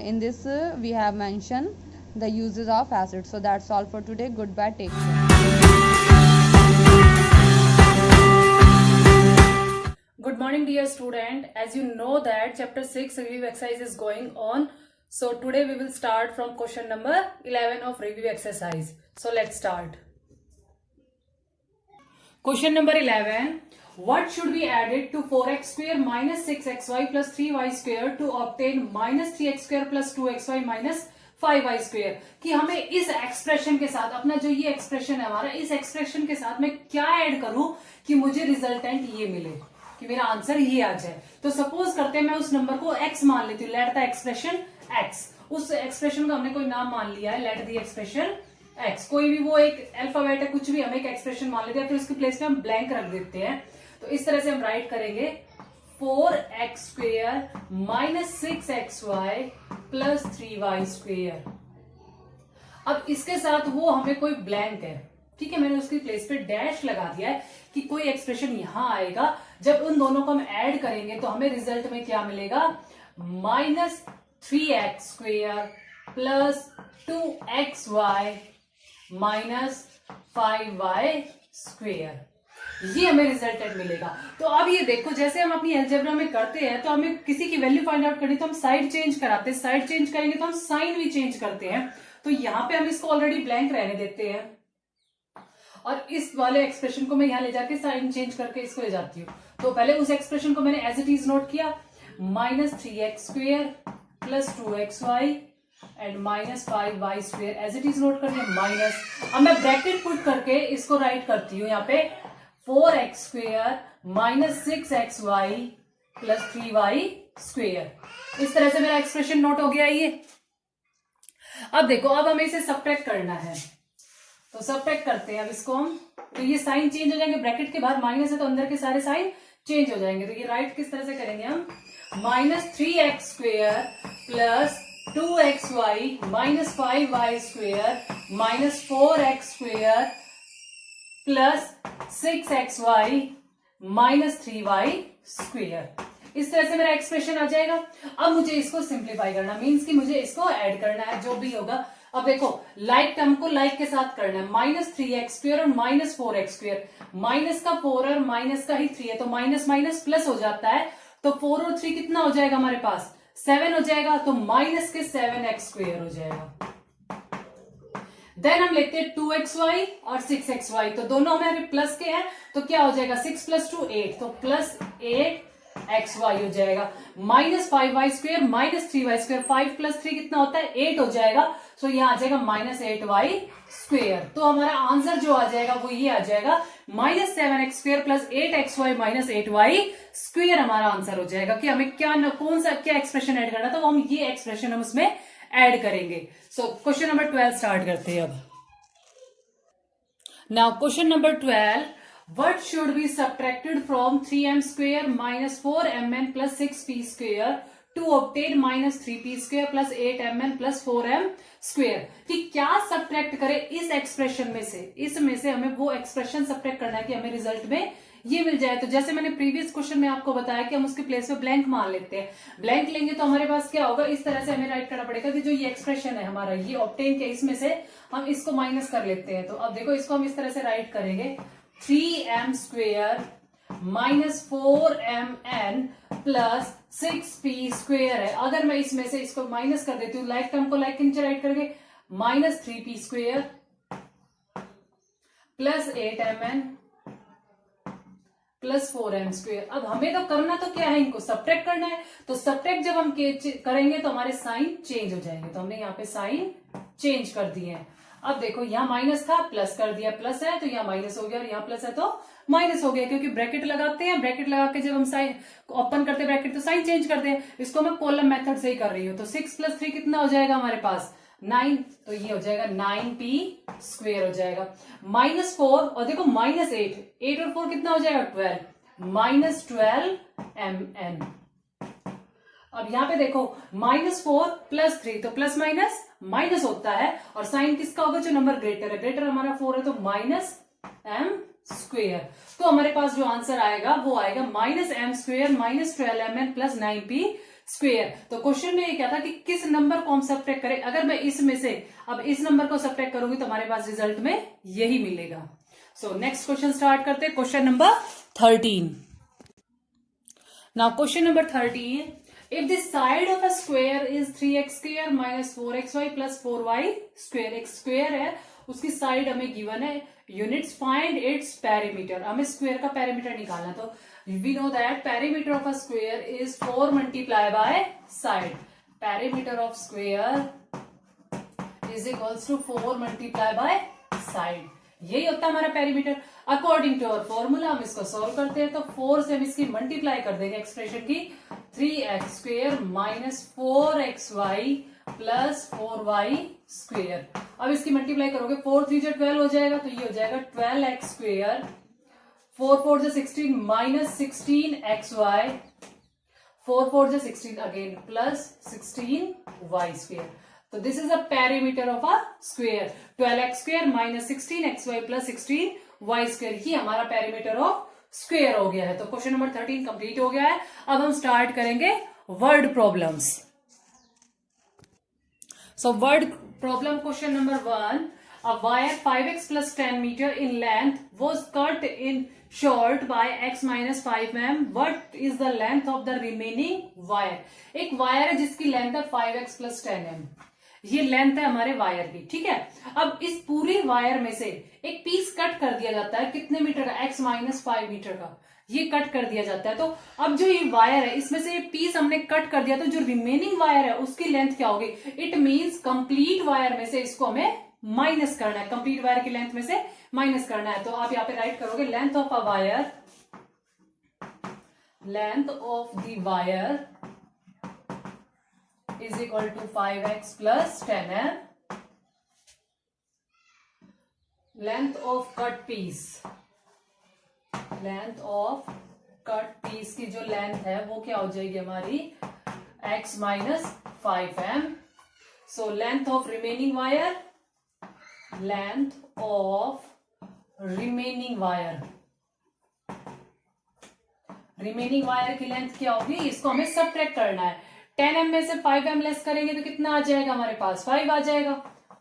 In this we have mentioned the uses of acids. So that's all for today. Goodbye, take care. Good morning dear student. As you know that chapter 6 review exercise is going on. So today we will start from question number 11 of review exercise. So let's start. Question number 11. What should be added to 4x square minus 6xy plus 3y square to obtain minus 3x square plus 2xy minus 5y square? कि हमें इस एक्सप्रेशन के साथ, अपना जो ये एक्सप्रेशन है हमारा, इस एक्सप्रेशन के साथ मैं क्या ऐड करूं कि मुझे रिजल्टेंट ये मिले, कि मेरा आंसर ये आ जाए. तो सपोज करते हैं मैं उस नंबर को x मान लेती हूँ. Let the expression x. उस एक्सप्रेशन को हमने कोई नाम मान लिया है, लेट द एक्सप्रेशन x. कोई भी वो एक अल्फाबेट है, कुछ भी हम एक एक्सप्रेशन मान लेते हैं, फिर उसकी प्लेस पे हम ब्लैंक रख देते हैं. तो इस तरह से हम राइट करेंगे 4x square minus 6xy plus 3y square. अब इसके साथ वो हमें कोई ब्लैंक है, ठीक है, मैंने उसकी प्लेस पे डैश लगा दिया है कि कोई एक्सप्रेशन यहां आएगा. जब उन दोनों को हम ऐड करेंगे तो हमें रिजल्ट में क्या मिलेगा, minus 3x square plus 2xy minus 5y square. ये हमें रिजल्टेंट मिलेगा. तो अब ये देखो, जैसे हम अपनी अलजेब्रा में करते हैं तो हमें किसी की वैल्यू फाइंड आउट करनी तो हम साइड चेंज कराते हैं, साइड चेंज करेंगे तो हम साइन भी चेंज करते हैं. तो यहां पे हम इसको ऑलरेडी ब्लैंक रहने देते हैं और इस वाले एक्सप्रेशन को मैं यहां ले जाके साइन चेंज करके इसको ले जाती हूँ. तो पहले उस एक्सप्रेशन को मैंने एज इट इज नोट किया, minus 3x square plus 2xy and -5y² as it is note कर दिया माइनस। अब मैं ब्रैकेट पुट करके इसको राइट करती हूँ यहाँ पे 4x² - 6xy + 3y²। इस तरह से मेरा एक्सप्रेशन नोट हो गया ये। अब देखो, अब हमें इसे सबट्रैक्ट करना है, तो सबट्रैक्ट करते हैं अब इसको हम। तो ये साइन चेंज हो जाएंगे, ब्रैकेट के बाहर माइनस है तो अंदर के सारे साइन चेंज हो जाएंगे। तो ये राइट किस तरह से करेंगे हम, -3x² + 2xy - 5y² - 4x² + 6xy - 3y²। इस तरह से मेरा एक्सप्रेशन आ जाएगा। अब मुझे इसको सिंप्लीफाई करना, मींस कि मुझे इसको ऐड करना है, जो भी होगा। अब देखो, लाइक टर्म को लाइक के साथ करना है, -3x² और -4x²। माइनस का 4 और माइनस का ही 3 है, तो माइनस माइनस प्लस हो जाता है। तो 4 और 3 कितना हो जाएगा हमारे पास, 7 हो जाएगा। तो माइनस के 7x² हो जाएगा। देन हम लेते हैं 2xy और 6xy, तो दोनों हमारे प्लस के हैं, तो क्या हो जाएगा 6 + 2 8, तो +8xy हो जाएगा। -5y² - 3y², 5 + 3 कितना होता है 8 हो जाएगा। सो यहां आ जाएगा -8y²। तो हमारा आंसर जो आ जाएगा वो ये आ जाएगा, -7x² + 8xy - 8y² हमारा आंसर हो जाएगा। कि हमें क्या एक्सप्रेशन ऐड करना था, वो हम ये एक्सप्रेशन हम उसमें ऐड करेंगे। सो क्वेश्चन नंबर 12 स्टार्ट करते हैं अब। Now question number 12, what should be subtracted from 3m² - 4mn + 6p² to obtain -3p² + 8mn + 4m²। कि क्या सब्ट्रैक्ट करें इस एक्सप्रेशन में से, इसमें से हमें वो एक्सप्रेशन सब्ट्रैक्ट करना है कि हमें रिजल्ट में ये मिल जाए। तो जैसे मैंने प्रीवियस क्वेश्चन में आपको बताया कि हम उसके प्लेस पे ब्लैंक मान लेते हैं। ब्लैंक लेंगे तो हमारे पास क्या होगा, इस तरह से हमें राइट करना पड़ेगा कि जो ये एक्सप्रेशन है हमारा, ये ऑब्टेन के इसमें से हम इसको माइनस कर लेते हैं। तो अब देखो, इसको हम इस तरह से राइट करेंगे, 3m² - 4mn + 6p² है। अगर मैं इसमें से इसको माइनस कर देती हूँ, लाइक टर्म को लाइक के नीचे राइट करके -3p² + 8mn + 4m²। अब हमें तो करना तो क्या है, इनको सब्ट्रैक्ट करना है। तो सब्ट्रैक्ट जब हम करेंगे तो हमारे साइन चेंज हो जाएंगे। तो हमने यहाँ पे साइन चेंज कर दिए हैं। अब देखो, यहाँ माइनस था, प्लस कर दिया, प्लस है तो यहाँ माइनस हो गया, और यहाँ प्लस है तो माइनस हो गया, क्योंकि ब्रैकेट लगाते हैं। ब्रैकेट लगा के जब हम साइन ओपन करते हैं ब्रैकेट, तो साइन चेंज करते हैं। इसको मैं कॉलम मेथड से ही कर रही हूँ। तो 6 + 3 कितना हो जाएगा हमारे पास, 9, तो ये हो जाएगा 9p² हो जाएगा। -4 और देखो -8, 8 और 4 कितना हो जाएगा 12, -12mn। अब यहाँ पे देखो, -4 + 3, तो प्लस माइनस माइनस होता है, और साइन किसका होगा, जो नंबर ग्रेटर है। ग्रेटर हमारा 4 है, तो -m²। तो हमारे पास जो आंसर आएगा वो आएगा -m² - 12mn + 9p²। तो क्वेश्चन में ये क्या था कि किस नंबर को हम सब्ट्रैक्ट करें। अगर मैं इसमें से अब इस नंबर को सब्ट्रैक्ट करूंगी तो हमारे पास रिजल्ट में यही मिलेगा। सो नेक्स्ट क्वेश्चन स्टार्ट करते हैं, question number 13। Now question number 13, if the side of a square is 3x² - 4xy + 4y², एक स्क्वायर है, उसकी साइड हमें गिवन है। यूनिट्स फाइंड इट्स पेरीमीटर, हमें स्क्वायर का पेरीमीटर निकालना। तो we know that perimeter of a square is 4 × side. Perimeter of square is equals to 4 × side. यही होता है हमारा perimeter. According to our formula हम इसको सॉल्व करते हैं। तो 4 से हम इसकी मल्टीप्लाई कर देंगे एक्सप्रेशन की, 3x² - 4xy + 4y²। अब इसकी मल्टीप्लाई करोगे, 4 3 जो 12 हो जाएगा, तो ये हो जाएगा 12x², 4 4 जो 16 - 16xy, 4 4 जो 16 अगेन प्लस 16y²। तो this is the perimeter of a square, 12x² - 16xy + 16y²। ही हमारा पेरीमीटर ऑफ स्क्वायर हो गया है। तो क्वेश्चन नंबर 13 कंप्लीट हो गया है। अब हम स्टार्ट करेंगे word problems. So word problem question number 1, a wire 5x + 10 meter in length was cut in short by x - 5 mm. What is the length of the remaining wire? एक वायर है जिसकी लेंथ है 5x + 10 mm। ये लेंथ है हमारे वायर की, ठीक है। अब इस पूरी वायर में से एक पीस कट कर दिया जाता है, कितने मीटर का, x - 5 मीटर का। ये कट कर दिया जाता है। तो अब जो ये वायर है इसमें से ये पीस हमने कट कर दिया, तो जो रिमेनिंग वायर है उसकी लेंथ क्या होगी? इट मींस कंप्लीट वायर में से इसको हमें माइनस करना है, कंप्लीट वायर की लेंथ में से माइनस करना है। तो आप यहाँ पे राइट करोगे length of a wire, length of the wire is equal to 5x plus 10m, length of cut piece, length of cut piece की जो लेंथ है वो क्या हो जाएगी हमारी? x minus 5m। So length of remaining wire, length of remaining wire, remaining wire की लेंथ क्या होगी? इसको हमें सबट्रैक्ट करना है। 10m में से 5m लेस करेंगे तो कितना आ जाएगा हमारे पास? 5 आ जाएगा,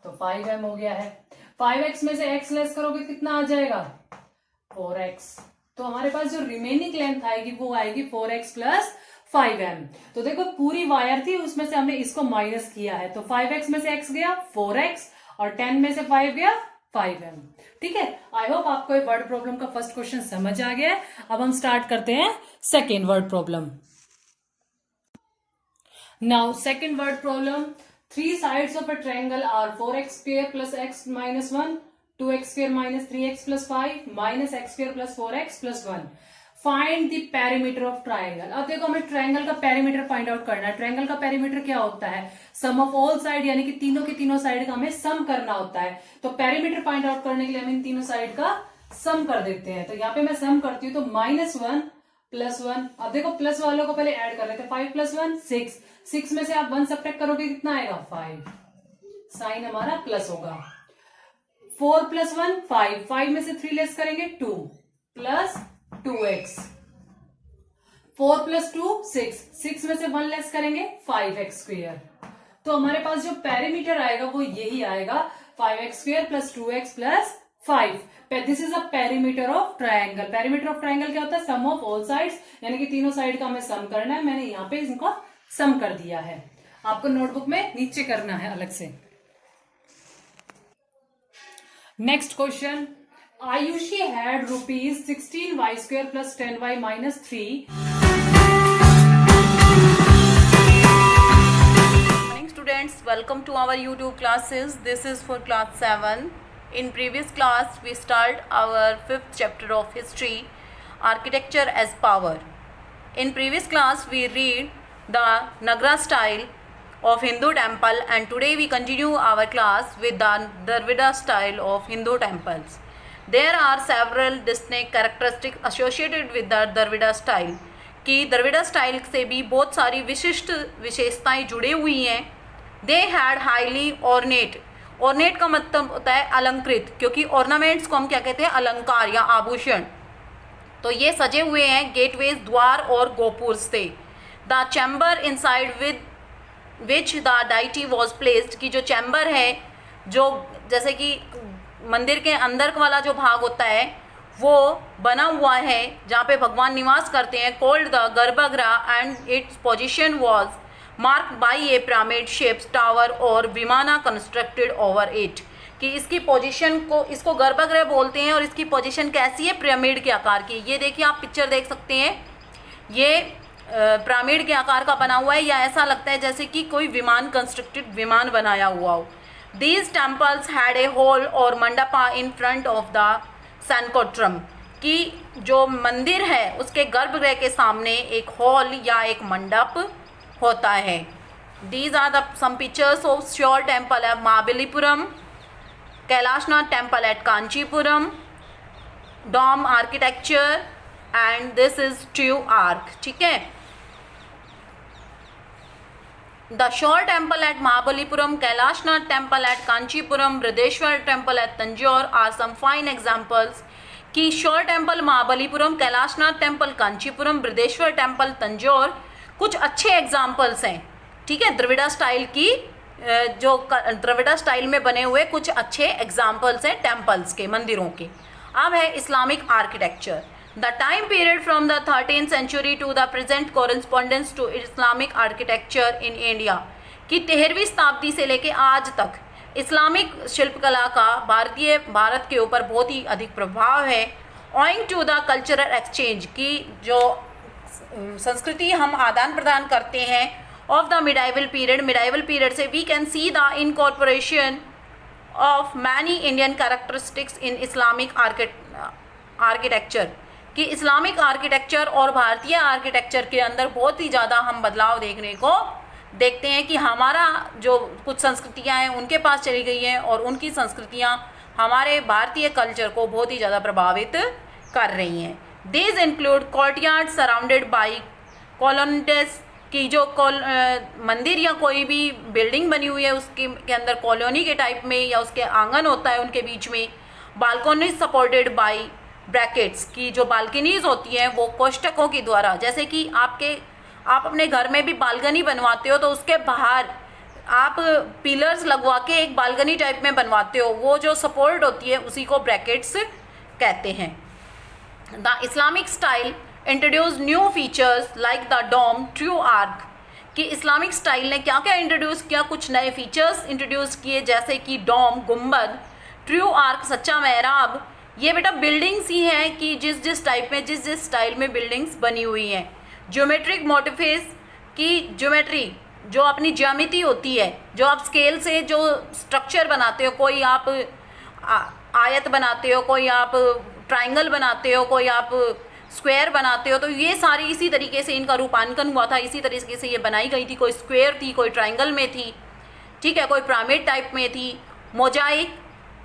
तो 5m हो गया है। 5x में से x लेस करोगे कितना आ जाएगा? 4x। तो हमारे पास जो रिमेनिंग लेंथ आएगी वो आएगी 4x प्लस 5m। तो देखो पूरी वायर थी उसमें से हमने इसको माइनस किया है, तो 5x में से x गया 4x और 10 में से 5 गया 5m। ठीक है, आई होप आपको ये वर्ड प्रॉब्लम का फर्स्ट क्वेश्चन समझ आ गया है। अब हम स्टार्ट करते हैं second word problem. Now second word problem, 3 sides of a triangle are 4x square plus x minus 1, 2x square minus 3x plus 5, minus x square plus 4x plus 1. Find the perimeter of triangle. अब देखो हमें ट्रायंगल का पेरीमीटर फाइंड आउट करना है। ट्रायंगल का पेरीमीटर क्या होता है? सम ऑफ ऑल साइड, यानी कि तीनों के तीनों साइड का हमें सम करना होता है। तो पेरीमीटर फाइंड आउट करने के लिए हम इन तीनों साइड का सम कर देते हैं। तो यहाँ पे मैं सम करती हूँ, तो -1 + 1। अब देखो प्लस वालों को पहले ऐड कर लेते हैं। 5 + 1 6, 6 में से आप 1 सब्ट्रैक्ट करोगे कितना आएगा? 5, साइन हमारा प्लस होगा। 4 + 1 5, 5 में से 3 लेस करेंगे 2 प्लस 2x। 4 + 2 6, 6 में से 1 लेस करेंगे 5x²। तो हमारे पास जो पेरीमीटर आएगा वो यही आएगा, 5x² + 2x + 5। This is a perimeter of triangle. Perimeter of triangle क्या होता है? सम ऑफ ऑल साइड्स, यानी कि तीनों साइड का हमें सम करना है। मैंने यहाँ पे इनको सम कर दिया है, आपको नोटबुक में नीचे करना है अलग से। Next question, Ayushi had ₹16y² + 10y - 3। Morning students, welcome to our YouTube classes. This is for class 7. In previous class we start our 5th chapter of history, architecture as power. In previous class we read the Nagara style of Hindu temple, and today we continue our class with the Dravida style of Hindu temples. There are several distinct characteristics associated with the Dravida style, कि द्रविड़ा स्टाइल से भी बहुत सारी विशिष्ट विशेषताएं जुड़ी हुई हैं। They had highly ornate, ornate का मतलब होता है अलंकृत, क्योंकि ऑर्नामेंट्स को हम क्या कहते हैं? अलंकार या आभूषण। तो ये सजे हुए हैं गेटवेज, द्वार और गोपुर से। The chamber inside with which the deity was placed, की जो चैम्बर है, जो जैसे कि मंदिर के अंदर वाला जो भाग होता है वो बना हुआ है जहाँ पे भगवान निवास करते हैं, कॉल्ड द गर्भगृह, and its position was marked by A pyramid shapes tower और विमाना कंस्ट्रक्टेड ओवर इट, कि इसकी पोजीशन को, इसको गर्भगृह बोलते हैं और इसकी पोजीशन कैसी है? पिरामिड के आकार की। ये देखिए आप पिक्चर देख सकते हैं, ये पिरामिड के आकार का बना हुआ है, या ऐसा लगता है जैसे कि कोई विमान कंस्ट्रक्टेड विमान बनाया हुआ हो। These temples had a hall और mandapa in front of the sanctum, कि जो मंदिर है उसके गर्भगृह के सामने एक हॉल या एक मंडप होता है। These are the some pictures of shore temple at Mahabalipuram, Kailashnath temple at Kanchipuram, dome architecture, and this is true arch. ठीक है, the shore temple at Mahabalipuram, Kailashnath temple at Kanchipuram, Brihadeshwara temple at Tanjore are some fine examples, कि shore temple Mahabalipuram, Kailashnath temple Kanchipuram, Brihadeshwara temple Tanjore कुछ अच्छे एग्जाम्पल्स हैं। ठीक है, द्रविड़ा स्टाइल की, जो द्रविड़ा स्टाइल में बने हुए कुछ अच्छे एग्जाम्पल्स हैं टेम्पल्स के, मंदिरों के। अब है Islamic architecture. The time period from the 13th century to the present corresponds to Islamic architecture in India, कि 13वीं शताब्दी से लेके आज तक इस्लामिक शिल्पकला का भारत के ऊपर बहुत ही अधिक प्रभाव है। Owing to the cultural exchange, की जो संस्कृति हम आदान प्रदान करते हैं ऑफ द मिडाइवल पीरियड से we can see the incorporation of many Indian characteristics in Islamic architecture, कि इस्लामिक आर्किटेक्चर और भारतीय आर्किटेक्चर के अंदर बहुत ही ज़्यादा हम बदलाव देखते हैं कि हमारा जो कुछ संस्कृतियाँ हैं उनके पास चली गई हैं और उनकी संस्कृतियाँ हमारे भारतीय कल्चर को बहुत ही ज़्यादा प्रभावित कर रही हैं। These include courtyard surrounded by colonies, की जो मंदिर या कोई भी बिल्डिंग बनी हुई है उसके के अंदर कॉलोनी के टाइप में या उसके आंगन होता है उनके बीच में, बालकोनीज सपोर्टेड बाई ब्रैकेट्स, की जो बालकनीज होती हैं वो कोष्टकों के द्वारा, जैसे कि आप अपने घर में भी बालकनी बनवाते हो तो उसके बाहर आप पिलर्स लगवा के एक बालकनी टाइप में बनवाते हो, वो जो सपोर्ट होती है उसी को ब्रैकेट्स कहते हैं। The Islamic style introduce new features like the dome, true arch, कि इस्लामिक स्टाइल ने क्या क्या इंट्रोड्यूस किया, कुछ नए फीचर्स इंट्रोड्यूस किए जैसे कि डोम गुंबद, ट्रू आर्क सच्चा मेहराब। ये बेटा बिल्डिंग्स ही हैं कि जिस टाइप में जिस स्टाइल में बिल्डिंग्स बनी हुई हैं। ज्योमेट्रिक मोटिफिस, की ज्योमेट्री जो अपनी ज्यामिति होती है, जो आप स्केल से जो स्ट्रक्चर बनाते हो, कोई आप आयत बनाते हो, कोई आप ट्रायंगल बनाते हो, कोई आप स्क्वायर बनाते हो, तो ये सारी इसी तरीके से इनका रूपांकन हुआ था, इसी तरीके से ये बनाई गई थी। कोई स्क्वायर थी, कोई ट्रायंगल में थी, ठीक है, कोई पिरामिड टाइप में थी। Mosaic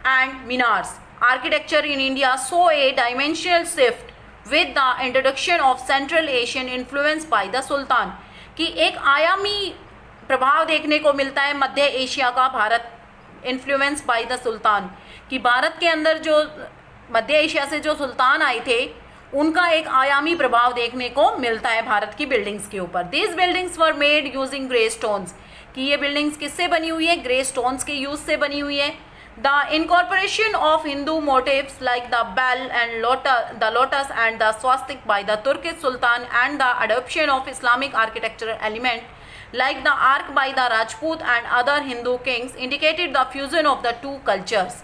and minarets, architecture in India so a dimensional shift with the introduction of Central Asian influence by the sultan, कि एक आयामी प्रभाव देखने को मिलता है मध्य एशिया का, Bharat influence by the sultan, कि भारत के अंदर जो मध्य एशिया से जो सुल्तान आए थे उनका एक आयामी प्रभाव देखने को मिलता है भारत की बिल्डिंग्स के ऊपर। This buildings were made using grey stones, कि ये बिल्डिंग्स किससे बनी हुई है, ग्रे स्टोन्स के यूज से बनी हुई है। The incorporation of Hindu motives like the bell and lotus and the swastika by the Turkish sultan and the adoption of Islamic architectural element like the arch by the Rajput and other Hindu kings indicated the fusion of the two cultures,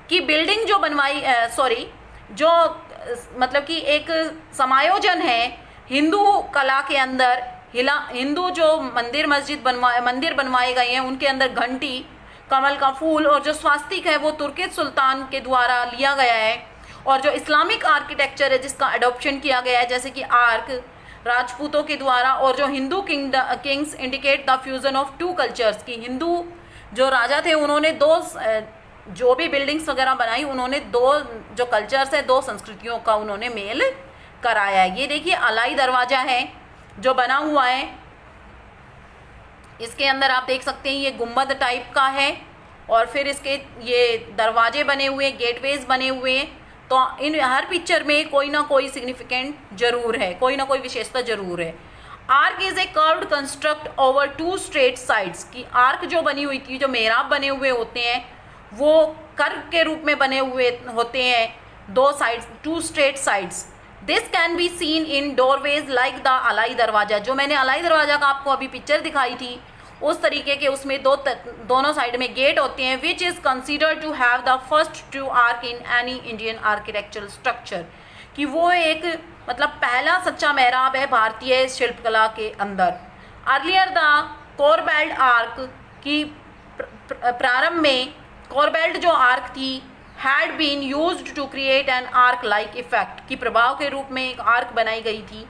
की बिल्डिंग जो बनवाई जो मतलब कि एक समायोजन है हिंदू कला के अंदर, हिंदू जो मंदिर बनवाए गए हैं उनके अंदर घंटी, कमल का फूल और जो स्वास्तिक है वो तुर्किश सुल्तान के द्वारा लिया गया है, और जो इस्लामिक आर्किटेक्चर है जिसका अडॉप्शन किया गया है जैसे कि आर्क राजपूतों के द्वारा, और जो Hindu kings indicate the fusion of two cultures, की हिंदू जो राजा थे उन्होंने दो जो भी बिल्डिंग्स वगैरह बनाई उन्होंने दो जो कल्चर्स है, दो संस्कृतियों का उन्होंने मेल कराया है। ये देखिए अलाई दरवाज़ा है जो बना हुआ है, इसके अंदर आप देख सकते हैं ये गुंबद टाइप का है और फिर इसके ये दरवाजे बने हुए, गेटवेज बने हुए हैं। तो इन हर पिक्चर में कोई ना कोई सिग्निफिकेंट जरूर है, कोई ना कोई विशेषता जरूर है। Arch is a curved construct over two straight sides, की आर्क जो बनी हुई थी, जो मेहराब बने हुए होते हैं वो कर्व के रूप में बने हुए होते हैं, दो sides, two straight sides. This can be seen in doorways like the Alai Darwaza, जो मैंने अलाई दरवाज़ा का आपको अभी पिक्चर दिखाई थी उस तरीके के उसमें दोनों साइड में गेट होते हैं, which is considered to have the first true arch in any Indian architectural structure, कि वो एक मतलब पहला सच्चा मेहराब है भारतीय शिल्पकला के अंदर। अर्लियर द कोरबेल्ट आर्क, की प्रारंभ में कोरबेल्ट जो आर्क थी had been used to create an arch like effect, की प्रभाव के रूप में एक आर्क बनाई गई थी।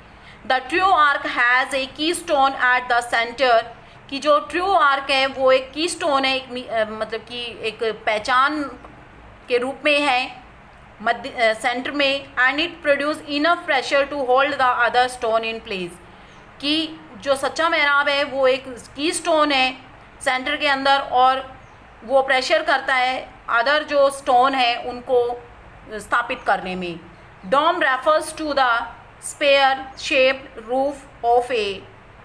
The true arc has a की स्टोन एट द सेंटर, की जो ट्रू आर्क है वो एक की स्टोन है, एक मतलब कि एक पहचान के रूप में है मध्य सेंटर में, and it produce enough pressure to hold the other stone in place, कि जो सच्चा मेहराब है वो एक की स्टोन है सेंटर के अंदर और वो प्रेशर करता है अदर जो स्टोन है उनको स्थापित करने में। Dome refers to the sphere shaped roof of a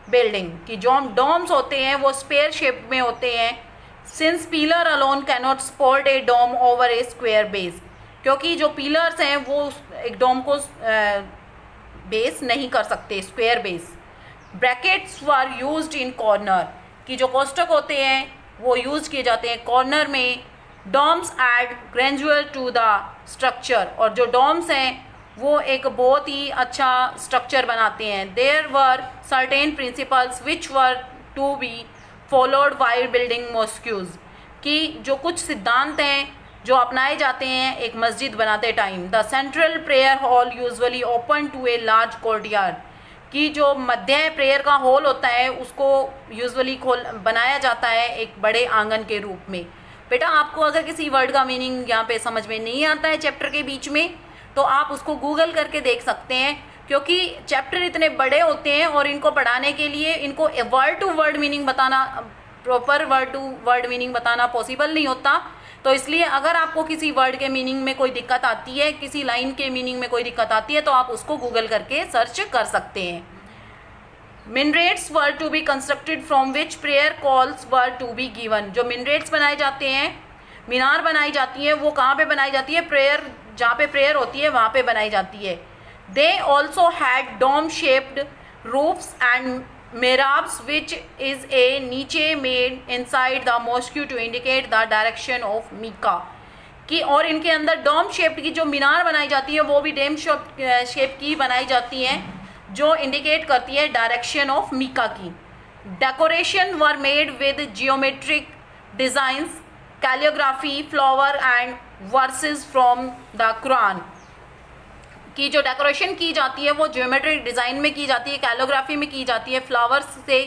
building, की जो डोम्स होते हैं वो स्पेयर शेप में होते हैं। Since pillar alone can not support a dome over a square base, क्योंकि जो पिलर्स हैं वो एक डोम को बेस नहीं कर सकते, square base. Brackets were used in corner, की जो कोष्टक होते हैं वो यूज किए जाते हैं कॉर्नर में। Domes add gradual to the structure, और जो डोम्स हैं वो एक बहुत ही अच्छा स्ट्रक्चर बनाते हैं. There were certain principles which were to be followed while building mosques, कि जो कुछ सिद्धांत हैं जो अपनाए जाते हैं एक मस्जिद बनाते time. The central prayer hall usually open to a large courtyard, कि जो मध्य प्रेयर का हॉल होता है उसको यूजुअली बनाया जाता है एक बड़े आंगन के रूप में. बेटा आपको अगर किसी वर्ड का मीनिंग यहाँ पे समझ में नहीं आता है चैप्टर के बीच में, तो आप उसको गूगल करके देख सकते हैं, क्योंकि चैप्टर इतने बड़े होते हैं और इनको पढ़ाने के लिए इनको वर्ड टू वर्ड मीनिंग बताना, proper word to word meaning बताना पॉसिबल नहीं होता. तो इसलिए अगर आपको किसी वर्ड के मीनिंग में कोई दिक्कत आती है, किसी लाइन के मीनिंग में कोई दिक्कत आती है, तो आप उसको गूगल करके सर्च कर सकते हैं. Minarets were to be constructed from which prayer calls were to be given. जो मिनरेट्स बनाए जाते हैं, मीनार बनाई जाती है, वो कहाँ पे बनाई जाती है? प्रेयर, जहाँ पे प्रेयर होती है वहाँ पे बनाई जाती है. They also had dome shaped roofs and mihrabs which is a niche made inside the mosque to indicate the direction of Mecca. कि और इनके अंदर डोम शेप्ड की जो मीनार बनाई जाती है वो भी डैम शेप की बनाई जाती हैं, जो इंडिकेट करती है डायरेक्शन ऑफ मीका की. Decoration were made with geometric designs, calligraphy, flower and versus from the Quran. की जो डेकोरेशन की जाती है वो ज्योमेट्रिक डिज़ाइन में की जाती है, कैलोग्राफी में की जाती है, फ्लावर्स से,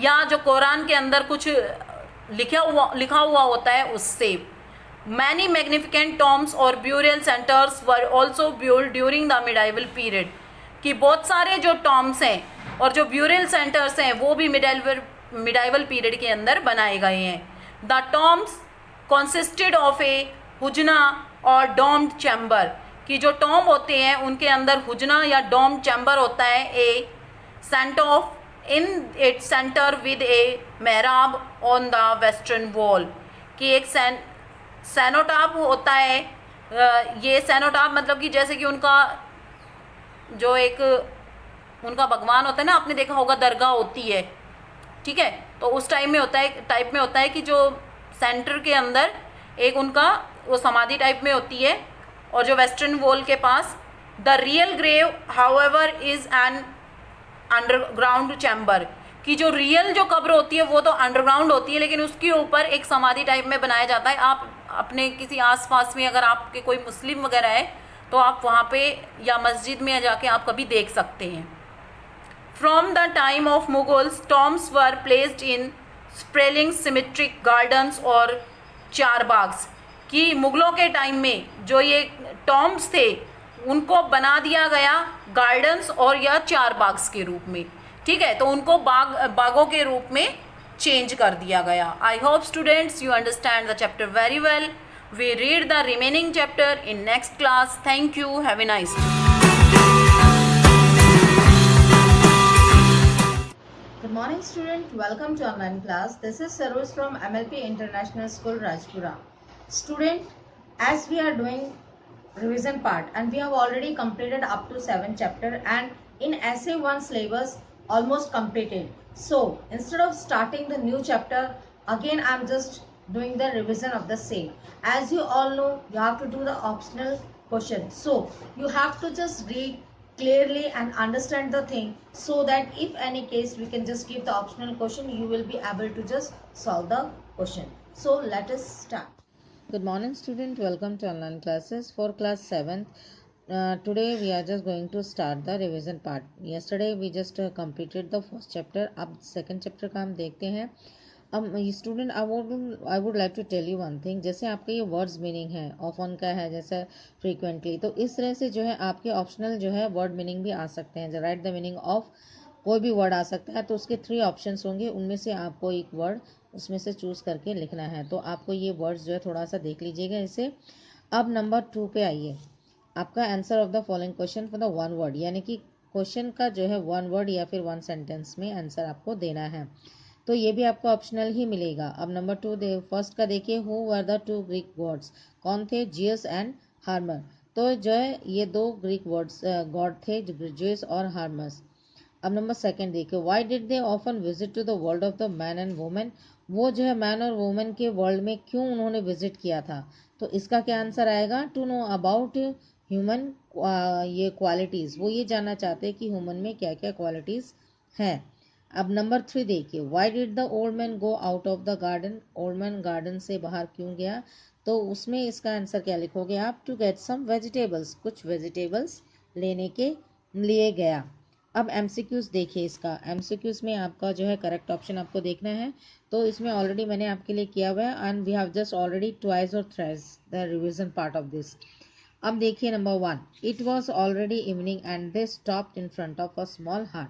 या जो कुरान के अंदर कुछ लिखा हुआ होता है उससे. मैनी मैग्निफिकेंट टॉम्स और burial centres were also build during the medieval period, कि बहुत सारे जो टॉम्स हैं और जो ब्यूरियल सेंटर्स हैं वो भी मिडाइवल पीरियड के अंदर बनाए गए हैं. द टॉम्स कंसिस्टेड ऑफ ए हुजना और डोम्ड चैम्बर, कि जो टॉम होते हैं उनके अंदर हुजना या डोम चैम्बर होता है. A centre of in it centre with a mihrab on the western wall, कि एक सैनोटाप होता है. ये सैनोटाप मतलब कि जैसे कि उनका जो एक उनका भगवान होता है ना, आपने देखा होगा दरगाह होती है, ठीक है, तो उस टाइम में होता है कि जो सेंटर के अंदर एक उनका वो समाधि टाइप में होती है, और जो वेस्टर्न वॉल के पास the real grave however is an underground chamber, कि जो रियल जो कब्र होती है वो तो अंडरग्राउंड होती है, लेकिन उसके ऊपर एक समाधि टाइप में बनाया जाता है. आप अपने किसी आसपास में अगर आपके कोई मुस्लिम वगैरह है तो आप वहाँ पे या मस्जिद में जाके आप कभी देख सकते हैं. From the time of Mughals tombs were placed in sprawling symmetric gardens और चारबाग्स, कि मुग़लों के टाइम में जो ये टॉम्स थे उनको बना दिया गया गार्डन्स और या चारबाग्स के रूप में, ठीक है, तो उनको बागों के रूप में चेंज कर दिया गया. I hope students you understand the chapter very well. We read the remaining chapter in next class. Thank you. Have a nice day. Good morning student, welcome to online class. This is Saroj from MLP International School Rajpura. Student, as we are doing revision part and we have already completed up to 7 chapter and in essay 1 syllabus almost completed. So instead of starting the new chapter again, I am just doing the revision of the same. As you all know, you have to do the optional question. So you have to just read clearly and understand the thing, so that if any case we can just give the optional question, you will be able to just solve the question. So let us start. Good morning student, welcome to online classes for class 7th. Today we are just going to start the revision part. Yesterday we just completed the first chapter. अब second chapter का हम देखते हैं. अब student I would like to tell you one thing. जैसे आपके ये वर्ड्स मीनिंग है, ऑफन का है जैसे फ्रीक्वेंटली, तो इस तरह से जो है आपके ऑप्शनल जो है वर्ड मीनिंग भी आ सकते हैं. राइट द मीनिंग ऑफ कोई भी वर्ड आ सकता है, तो उसके 3 ऑप्शंस होंगे, उनमें से आपको एक वर्ड उसमें से चूज़ करके लिखना है. तो आपको ये वर्ड्स जो है थोड़ा सा देख लीजिएगा इसे. अब नंबर 2 पे आइए. आपका answer of the following question for the 1 word, यानी कि क्वेश्चन का जो है 1 वर्ड या फिर 1 सेंटेंस में आंसर आपको देना है. तो ये भी आपको ऑप्शनल ही मिलेगा. अब नंबर 2 फर्स्ट का देखिए. Who were the 2 Greek gods, कौन थे? Zeus and Hermes. तो जो है ये 2 ग्रीक वर्ड्स गॉड थे, जियस और हार्मस. अब नंबर 2 देखिए. Why did they often visit to the world of the man and women, वो जो है मैन और वुमेन के वर्ल्ड में क्यों उन्होंने विजिट किया था. तो इसका क्या आंसर आएगा? टू नो अबाउट ह्यूमन ये क्वालिटीज़, वो ये जानना चाहते हैं कि ह्यूमन में क्या क्या क्वालिटीज़ हैं। अब नंबर 3 देखिए, why did the old man go out of the garden, old man garden से बाहर क्यों गया, तो उसमें इसका आंसर क्या लिखोगे आप, टू गेट सम वेजिटेबल्स, कुछ वेजिटेबल्स लेने के लिए गया। अब एमसीक्यूज देखिए, इसका एमसीक्यूज में आपका जो है करेक्ट ऑप्शन आपको देखना है, तो इसमें ऑलरेडी मैंने आपके लिए किया हुआ है and we have just already twice और thrice the revision part of this. अब देखिए number 1, it was already evening and they stopped in front of a small hut,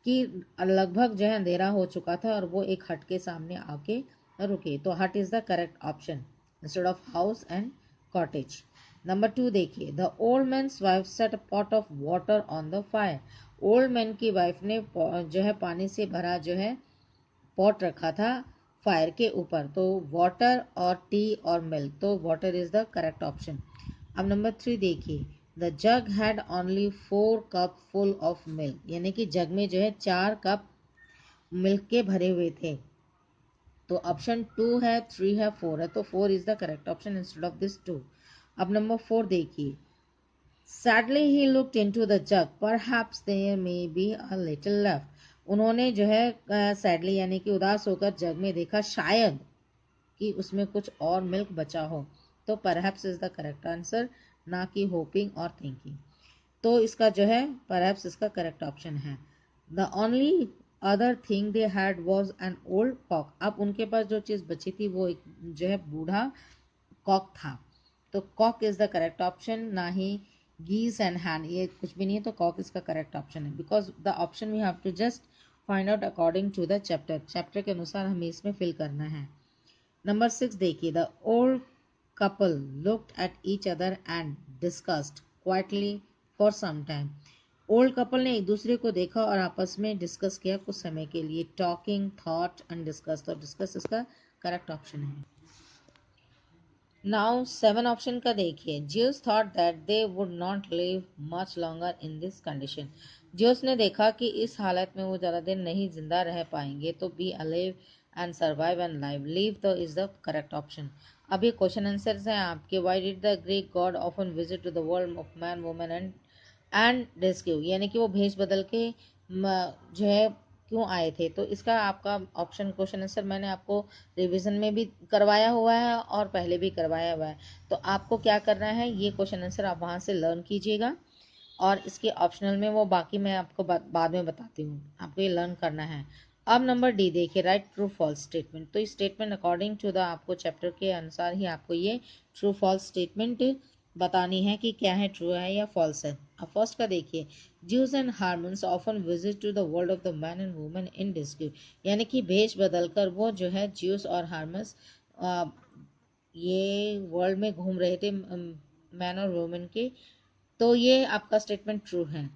कि लगभग जो है अंधेरा हो चुका था और वो एक हट के सामने आके रुके, तो hut is the correct option instead of house and cottage. Number 2 देखिए, the old man's wife set a pot of water on the fire, old man की वाइफ ने जो है पानी से भरा जो है पॉट रखा था फायर के ऊपर, तो वाटर और टी और मिल्क, तो water is the correct option. अब नंबर 3 देखिए, the jug had only 4 cup full of milk, यानी कि जग में जो है 4 कप मिल्क के भरे हुए थे, तो ऑप्शन 2 है, 3 है, 4 है, तो 4 is the correct option instead of this 2। अब नंबर 4 देखिए, sadly he looked into the jug, perhaps there may be a little left, उन्होंने जो है सैडली यानी कि उदास होकर जग में देखा, शायद कि उसमें कुछ और मिल्क बचा हो, तो perhaps is the correct answer, ना कि होपिंग और थिंकिंग, तो इसका जो है परहैप्स इसका करेक्ट ऑप्शन है। The only other thing they had was an old cock, अब उनके पास जो चीज़ बची थी वो एक जो है बूढ़ा कॉक था, तो cock is the correct option, ना ही गीस एंड हैन, ये कुछ भी नहीं है, तो कॉक इसका करेक्ट ऑप्शन है, because the option we have to just find out according to the chapter के अनुसार हमें इसमें फिल करना है। नंबर 6 देखिए, the old couple looked at each other and discussed quietly for some time, old couple ने एक दूसरे को देखा और आपस में डिस्कस किया कुछ समय के लिए, टॉकिंग, थॉट एंड डिस्कस, तो डिस्कस इसका करेक्ट ऑप्शन है। नाउ 7 ऑप्शन का देखिए, juice thought that they would not live much longer in this condition, juice ने देखा कि इस हालत में वो ज़्यादा दिन नहीं जिंदा रह पाएंगे, तो be alive and survive and live, live तो इज द करेक्ट ऑप्शन। अब ये क्वेश्चन आंसर्स हैं आपके, why did the Greek god often visit to the world of man women and rescue, यानी कि वो भेष बदल के जो है क्यों आए थे, तो इसका आपका ऑप्शन क्वेश्चन आंसर मैंने आपको रिवीजन में भी करवाया हुआ है और पहले भी करवाया हुआ है, तो आपको क्या करना है, ये क्वेश्चन आंसर आप वहाँ से लर्न कीजिएगा और इसके ऑप्शनल में वो बाकी मैं आपको बाद में बताती हूँ, आपको ये लर्न करना है। अब नंबर डी देखिए, राइट ट्रू फॉल्स स्टेटमेंट, तो इस स्टेटमेंट अकॉर्डिंग टू द आपको चैप्टर के अनुसार ही आपको ये ट्रू फॉल्स स्टेटमेंट बतानी है कि क्या है, ट्रू है या फॉल्स है। अब फर्स्ट का देखिए, Zeus and Hermes often visit to the world of the man and women in disguise, यानी कि भेष बदलकर वो जो है ज्यूस और हार्मन्स ये वर्ल्ड में घूम रहे थे मैन और वुमेन के, तो ये आपका स्टेटमेंट ट्रू है।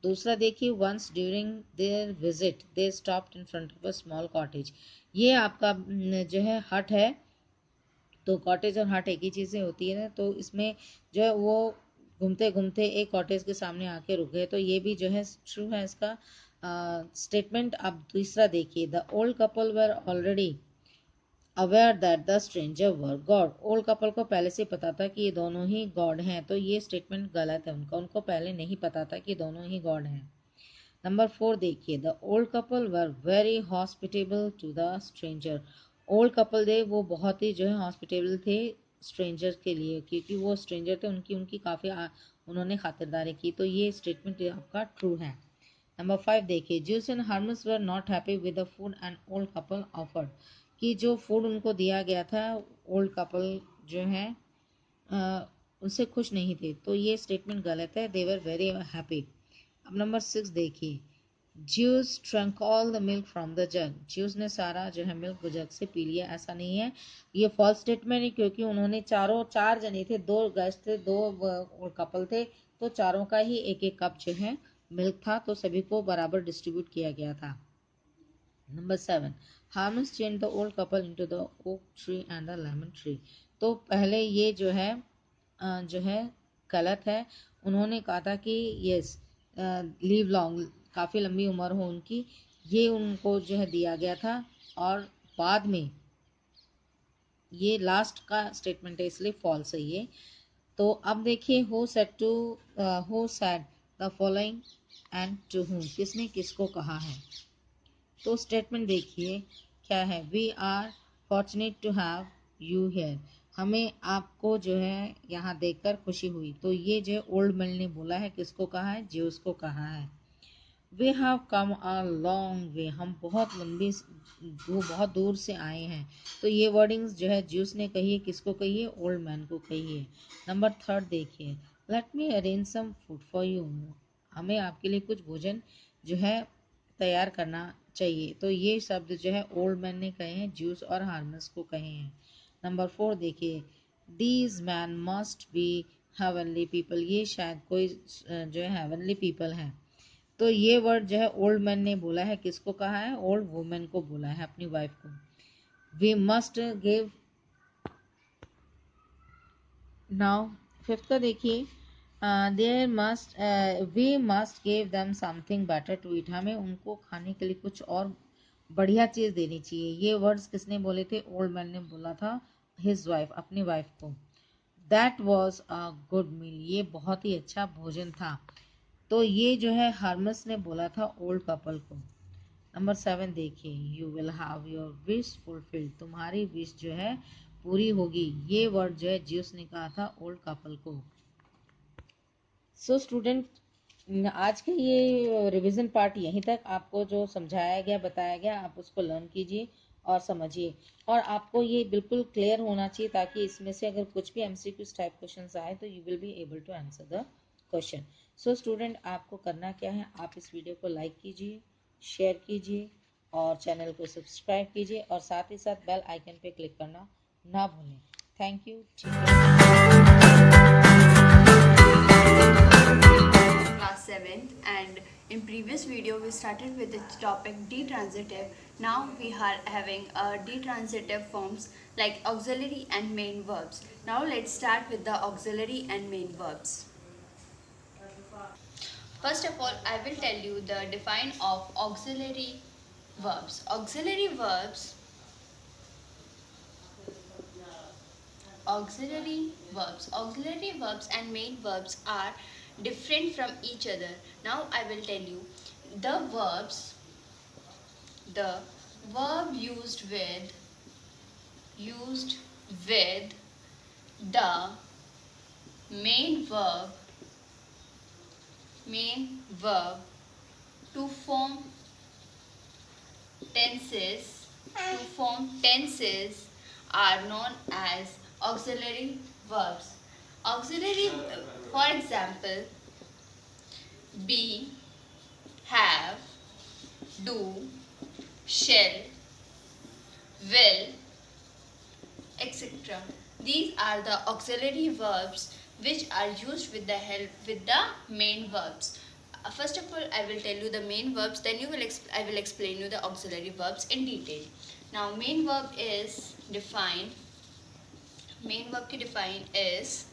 दूसरा देखिए, once during their visit they stopped in front of a small cottage, ये आपका जो है हट है, तो कॉटेज और हट एक ही चीज़ें होती है, तो इसमें जो है वो घूमते घूमते एक कॉटेज के सामने आके रुक गए, तो ये भी जो है ट्रू है इसका स्टेटमेंट। अब तीसरा देखिए, the old couple were already aware that the stranger were God, old couple को पहले से पता था कि ये दोनों ही गॉड हैं, तो ये स्टेटमेंट गलत है, उनको पहले नहीं पता था कि दोनों ही गॉड हैं। नंबर 4 देखिए, the old couple were very hospitable to the stranger, old couple थे वो बहुत ही जो है हॉस्पिटेबल थे स्ट्रेंजर के लिए, क्योंकि वो स्ट्रेंजर थे, उनकी काफ़ी उन्होंने खातिरदारी की, तो ये स्टेटमेंट आपका ट्रू है। नंबर 5 देखिए, Zeus and Hermes were not happy with the food and old couple offered, कि जो फूड उनको दिया गया था ओल्ड कपल जो है उनसे खुश नहीं थे, तो ये स्टेटमेंट गलत है, दे वर वेरी हैप्पी। अब नंबर 6 देखिए, juice drunk all the milk from the jug, juice ने सारा जो है मिल्क जग से पी लिया, ऐसा नहीं है, ये फॉल्स स्टेटमेंट है, क्योंकि उन्होंने चार जने थे, 2 गेस्ट थे, 2 कपल थे, तो चारों का ही एक एक कप जो है मिल्क था, तो सभी को बराबर डिस्ट्रीब्यूट किया गया था। Number 7, Hermes change the old couple into the oak tree and the lemon tree, तो पहले ये जो है गलत है, उन्होंने कहा था कि यस लिव लॉन्ग, काफ़ी लंबी उम्र हो उनकी, ये उनको जो है दिया गया था, और बाद में ये लास्ट का स्टेटमेंट है इसलिए फॉल्स है ये, तो अब देखिए who said the following and to whom, किसने किसको कहा है। तो स्टेटमेंट देखिए क्या है, we are fortunate to have you here, हमें आपको जो है यहाँ देखकर खुशी हुई। तो ये जो ओल्ड मैन ने बोला है, किसको कहा है, ज्यूस को कहा है। We have come a long way, हम बहुत बहुत दूर से आए हैं। तो ये वर्डिंग्स जो है ज्यूस ने कही है, किसको कही है, ओल्ड मैन को कही है। नंबर 3 देखिए, let me arrange some food for you, हमें आपके लिए कुछ भोजन जो है तैयार करना चाहिए। तो ये शब्द जो है ओल्ड मैन ने कहे हैं, ज्यूस और हार्मस को कहे हैं। नंबर 4 देखिए, these man must be heavenly people, ये शायद कोई जो है हेवनली पीपल हैं। तो ये वर्ड जो है ओल्ड मैन ने बोला है, किसको कहा है, ओल्ड वुमेन को बोला है, अपनी वाइफ को। We must give, now 5th का देखिए, we must give them something better to eat, हमें उनको खाने के लिए कुछ और बढ़िया चीज देनी चाहिए। ये वर्ड्स किसने बोले थे, ओल्ड मैन ने बोला था हिज वाइफ, अपनी वाइफ को। That was a good meal, ये बहुत ही अच्छा भोजन था। तो ये जो है हार्मस ने बोला था ओल्ड कपल को। नंबर 7 देखिए, you will have your wish fulfilled, तुम्हारी विश जो है पूरी होगी। ये वर्ड जो है ज्यूस ने कहा था ओल्ड कपल को। सो स्टूडेंट, आज के ये रिवीजन पार्ट यहीं तक, आपको जो समझाया गया बताया गया आप उसको लर्न कीजिए और समझिए, और आपको ये बिल्कुल क्लियर होना चाहिए ताकि इसमें से अगर कुछ भी MCQ टाइप क्वेश्चंस आए तो you will be able to answer the question. So student, आपको करना क्या है, आप इस वीडियो को लाइक कीजिए, शेयर कीजिए और चैनल को सब्सक्राइब कीजिए, और साथ ही साथ बेल आइकन पे क्लिक करना ना भूलें। Thank you. Class 7th, and in previous video we started with the topic detransitive. Now we are having detransitive forms like auxiliary and main verbs. Now let's start with the auxiliary and main verbs. First of all, I will tell you the define of auxiliary verbs. Auxiliary verbs and main verbs are different from each other. Now I will tell you the verb used with the main verb to form tenses are known as auxiliary verbs. For example, be, have, do, shall, will, etc. These are the auxiliary verbs which are used with the main verbs. First of all, I will tell you the main verbs, then I will explain you the auxiliary verbs in detail. Now main verb ki define is,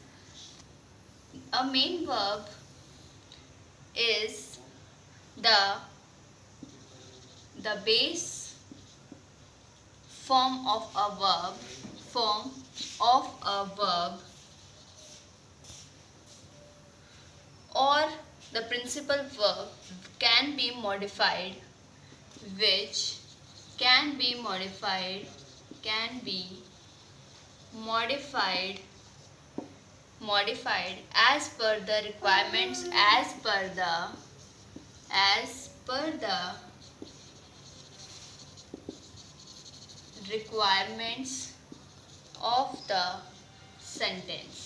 a main verb is the base form of a verb or the principal verb can be modified, which can be modified as per the requirements of the sentence.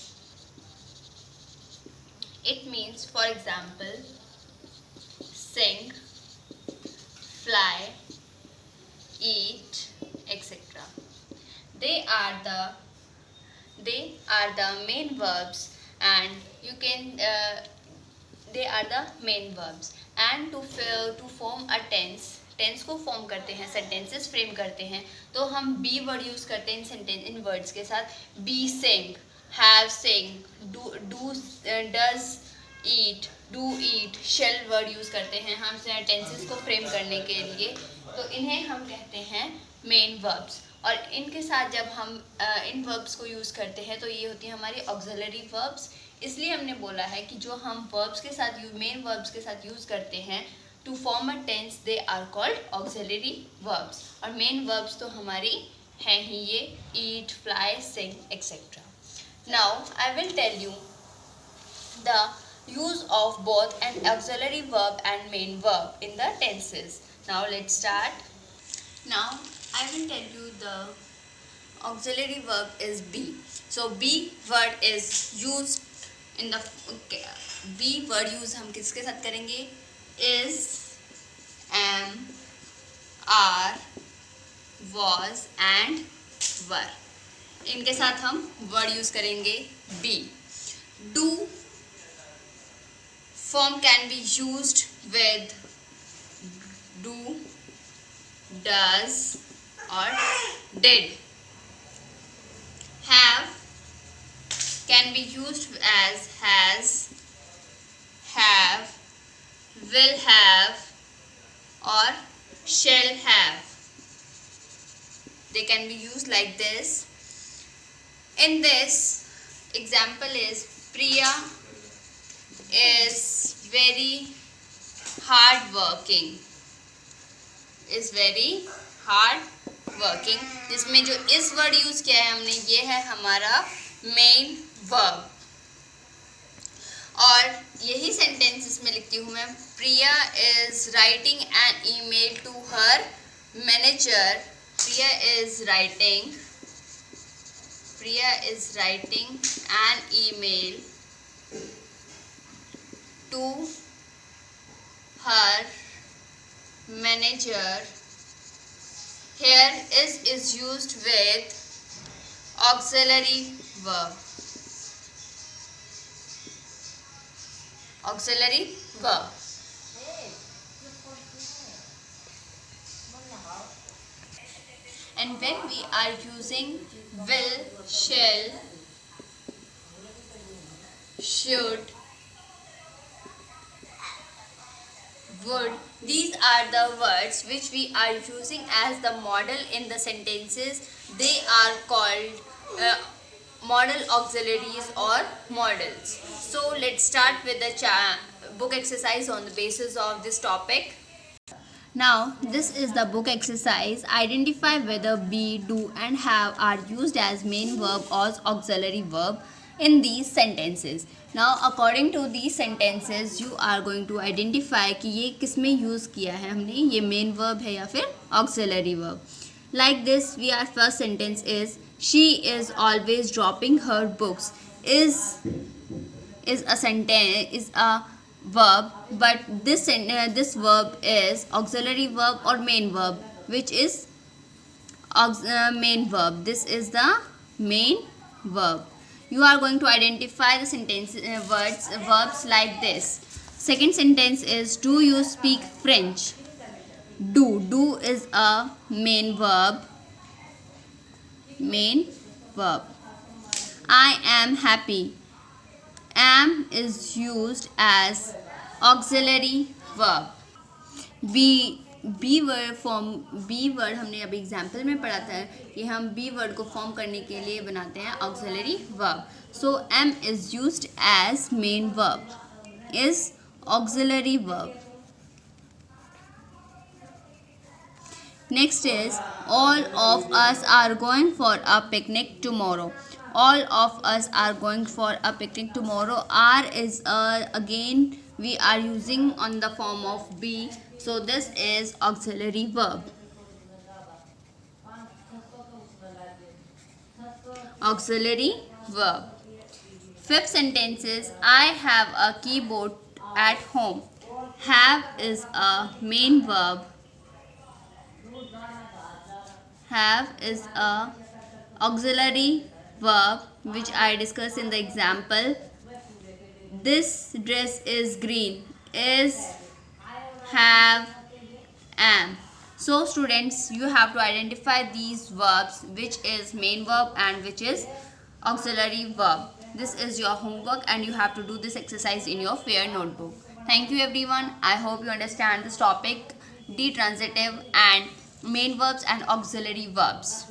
It means, for example, sing, fly, eat, etc. They are the main verbs, and you can they are the main verbs. And to form a tense को फॉर्म करते हैं, सेंटेंसेस फ्रेम करते हैं, तो हम बी वर्ड यूज करते हैं इन वर्ड्स के साथ। Be sing, have sing, do does eat, do eat, shall word use करते हैं हम टेंसेस को फ्रेम करने के लिए। तो इन्हें हम कहते हैं मेन वर्ब्स। और इनके साथ जब हम इन वर्ब्स को यूज़ करते हैं तो ये होती है हमारी ऑक्सिलरी वर्ब्स। इसलिए हमने बोला है कि जो हम वर्ब्स के साथ मेन वर्ब्स के साथ यूज़ करते हैं to form a tense they are called auxiliary verbs. और मेन वर्ब्स तो हमारी हैं ही ये eat, fly, sing etcetera. Now I will tell you the use of both an auxiliary verb and main verb in the tenses. Now let's start. Now I will tell you the auxiliary verb is be. So be word is used in the be word use हम किसके साथ करेंगे? is, am, are, was and were। इनके साथ हम word use करेंगे be। do form can be used with do, does or did। have can be used as has, have, will have or shall have। They can be used like this. In this example is Priya is very hard working, is very hard working। जिसमें जो इस वर्ड यूज किया है हमने ये है हमारा मेन वर्ब। और यही सेंटेंस इसमें लिखती हूँ मैं। Priya is writing an email to her manager. Priya is writing an email to her manager। Here is used with auxiliary verb। Auxiliary verb। And when we are using will, shall, should, would, these are the words which we are using as the model in the sentences. They are called model auxiliaries or models. So let's start with the book exercise on the basis of this topic. Now this is the book exercise. Identify whether be, do and have are used as main verb or auxiliary verb in these sentences. Now according to these sentences you are going to identify कि ये किस में यूज़ किया है हमने, ये मेन वर्ब है या फिर auxiliary verb. Like this we are first sentence is she is always dropping her books। is a sentence, is a verb, but this verb is auxiliary verb or main verb, which is main verb. This is the main verb. You are going to identify the sentence verbs like this. Second sentence is do you speak French? Do is a main verb. I am happy. Am is used as auxiliary verb। Be word हमने अभी एग्जाम्पल में पढ़ा था, ये हम बी वर्ड को फॉर्म करने के लिए बनाते हैं auxiliary verb. So am is used as main verb, is auxiliary verb. Next is all of us are going for a picnic tomorrow. All of us are going for a picnic tomorrow। Are is again we are using on the form of be, so this is auxiliary verb। Fifth sentence is I have a keyboard at home। Have is a main verb। Have is a auxiliary verb which I discussed in the example। This dress is green। Is, have, am। So students, you have to identify these verbs which is main verb and which is auxiliary verb. This is your homework and you have to do this exercise in your fair notebook. Thank you everyone. I hope you understand this topic, the transitive and main verbs and auxiliary verbs.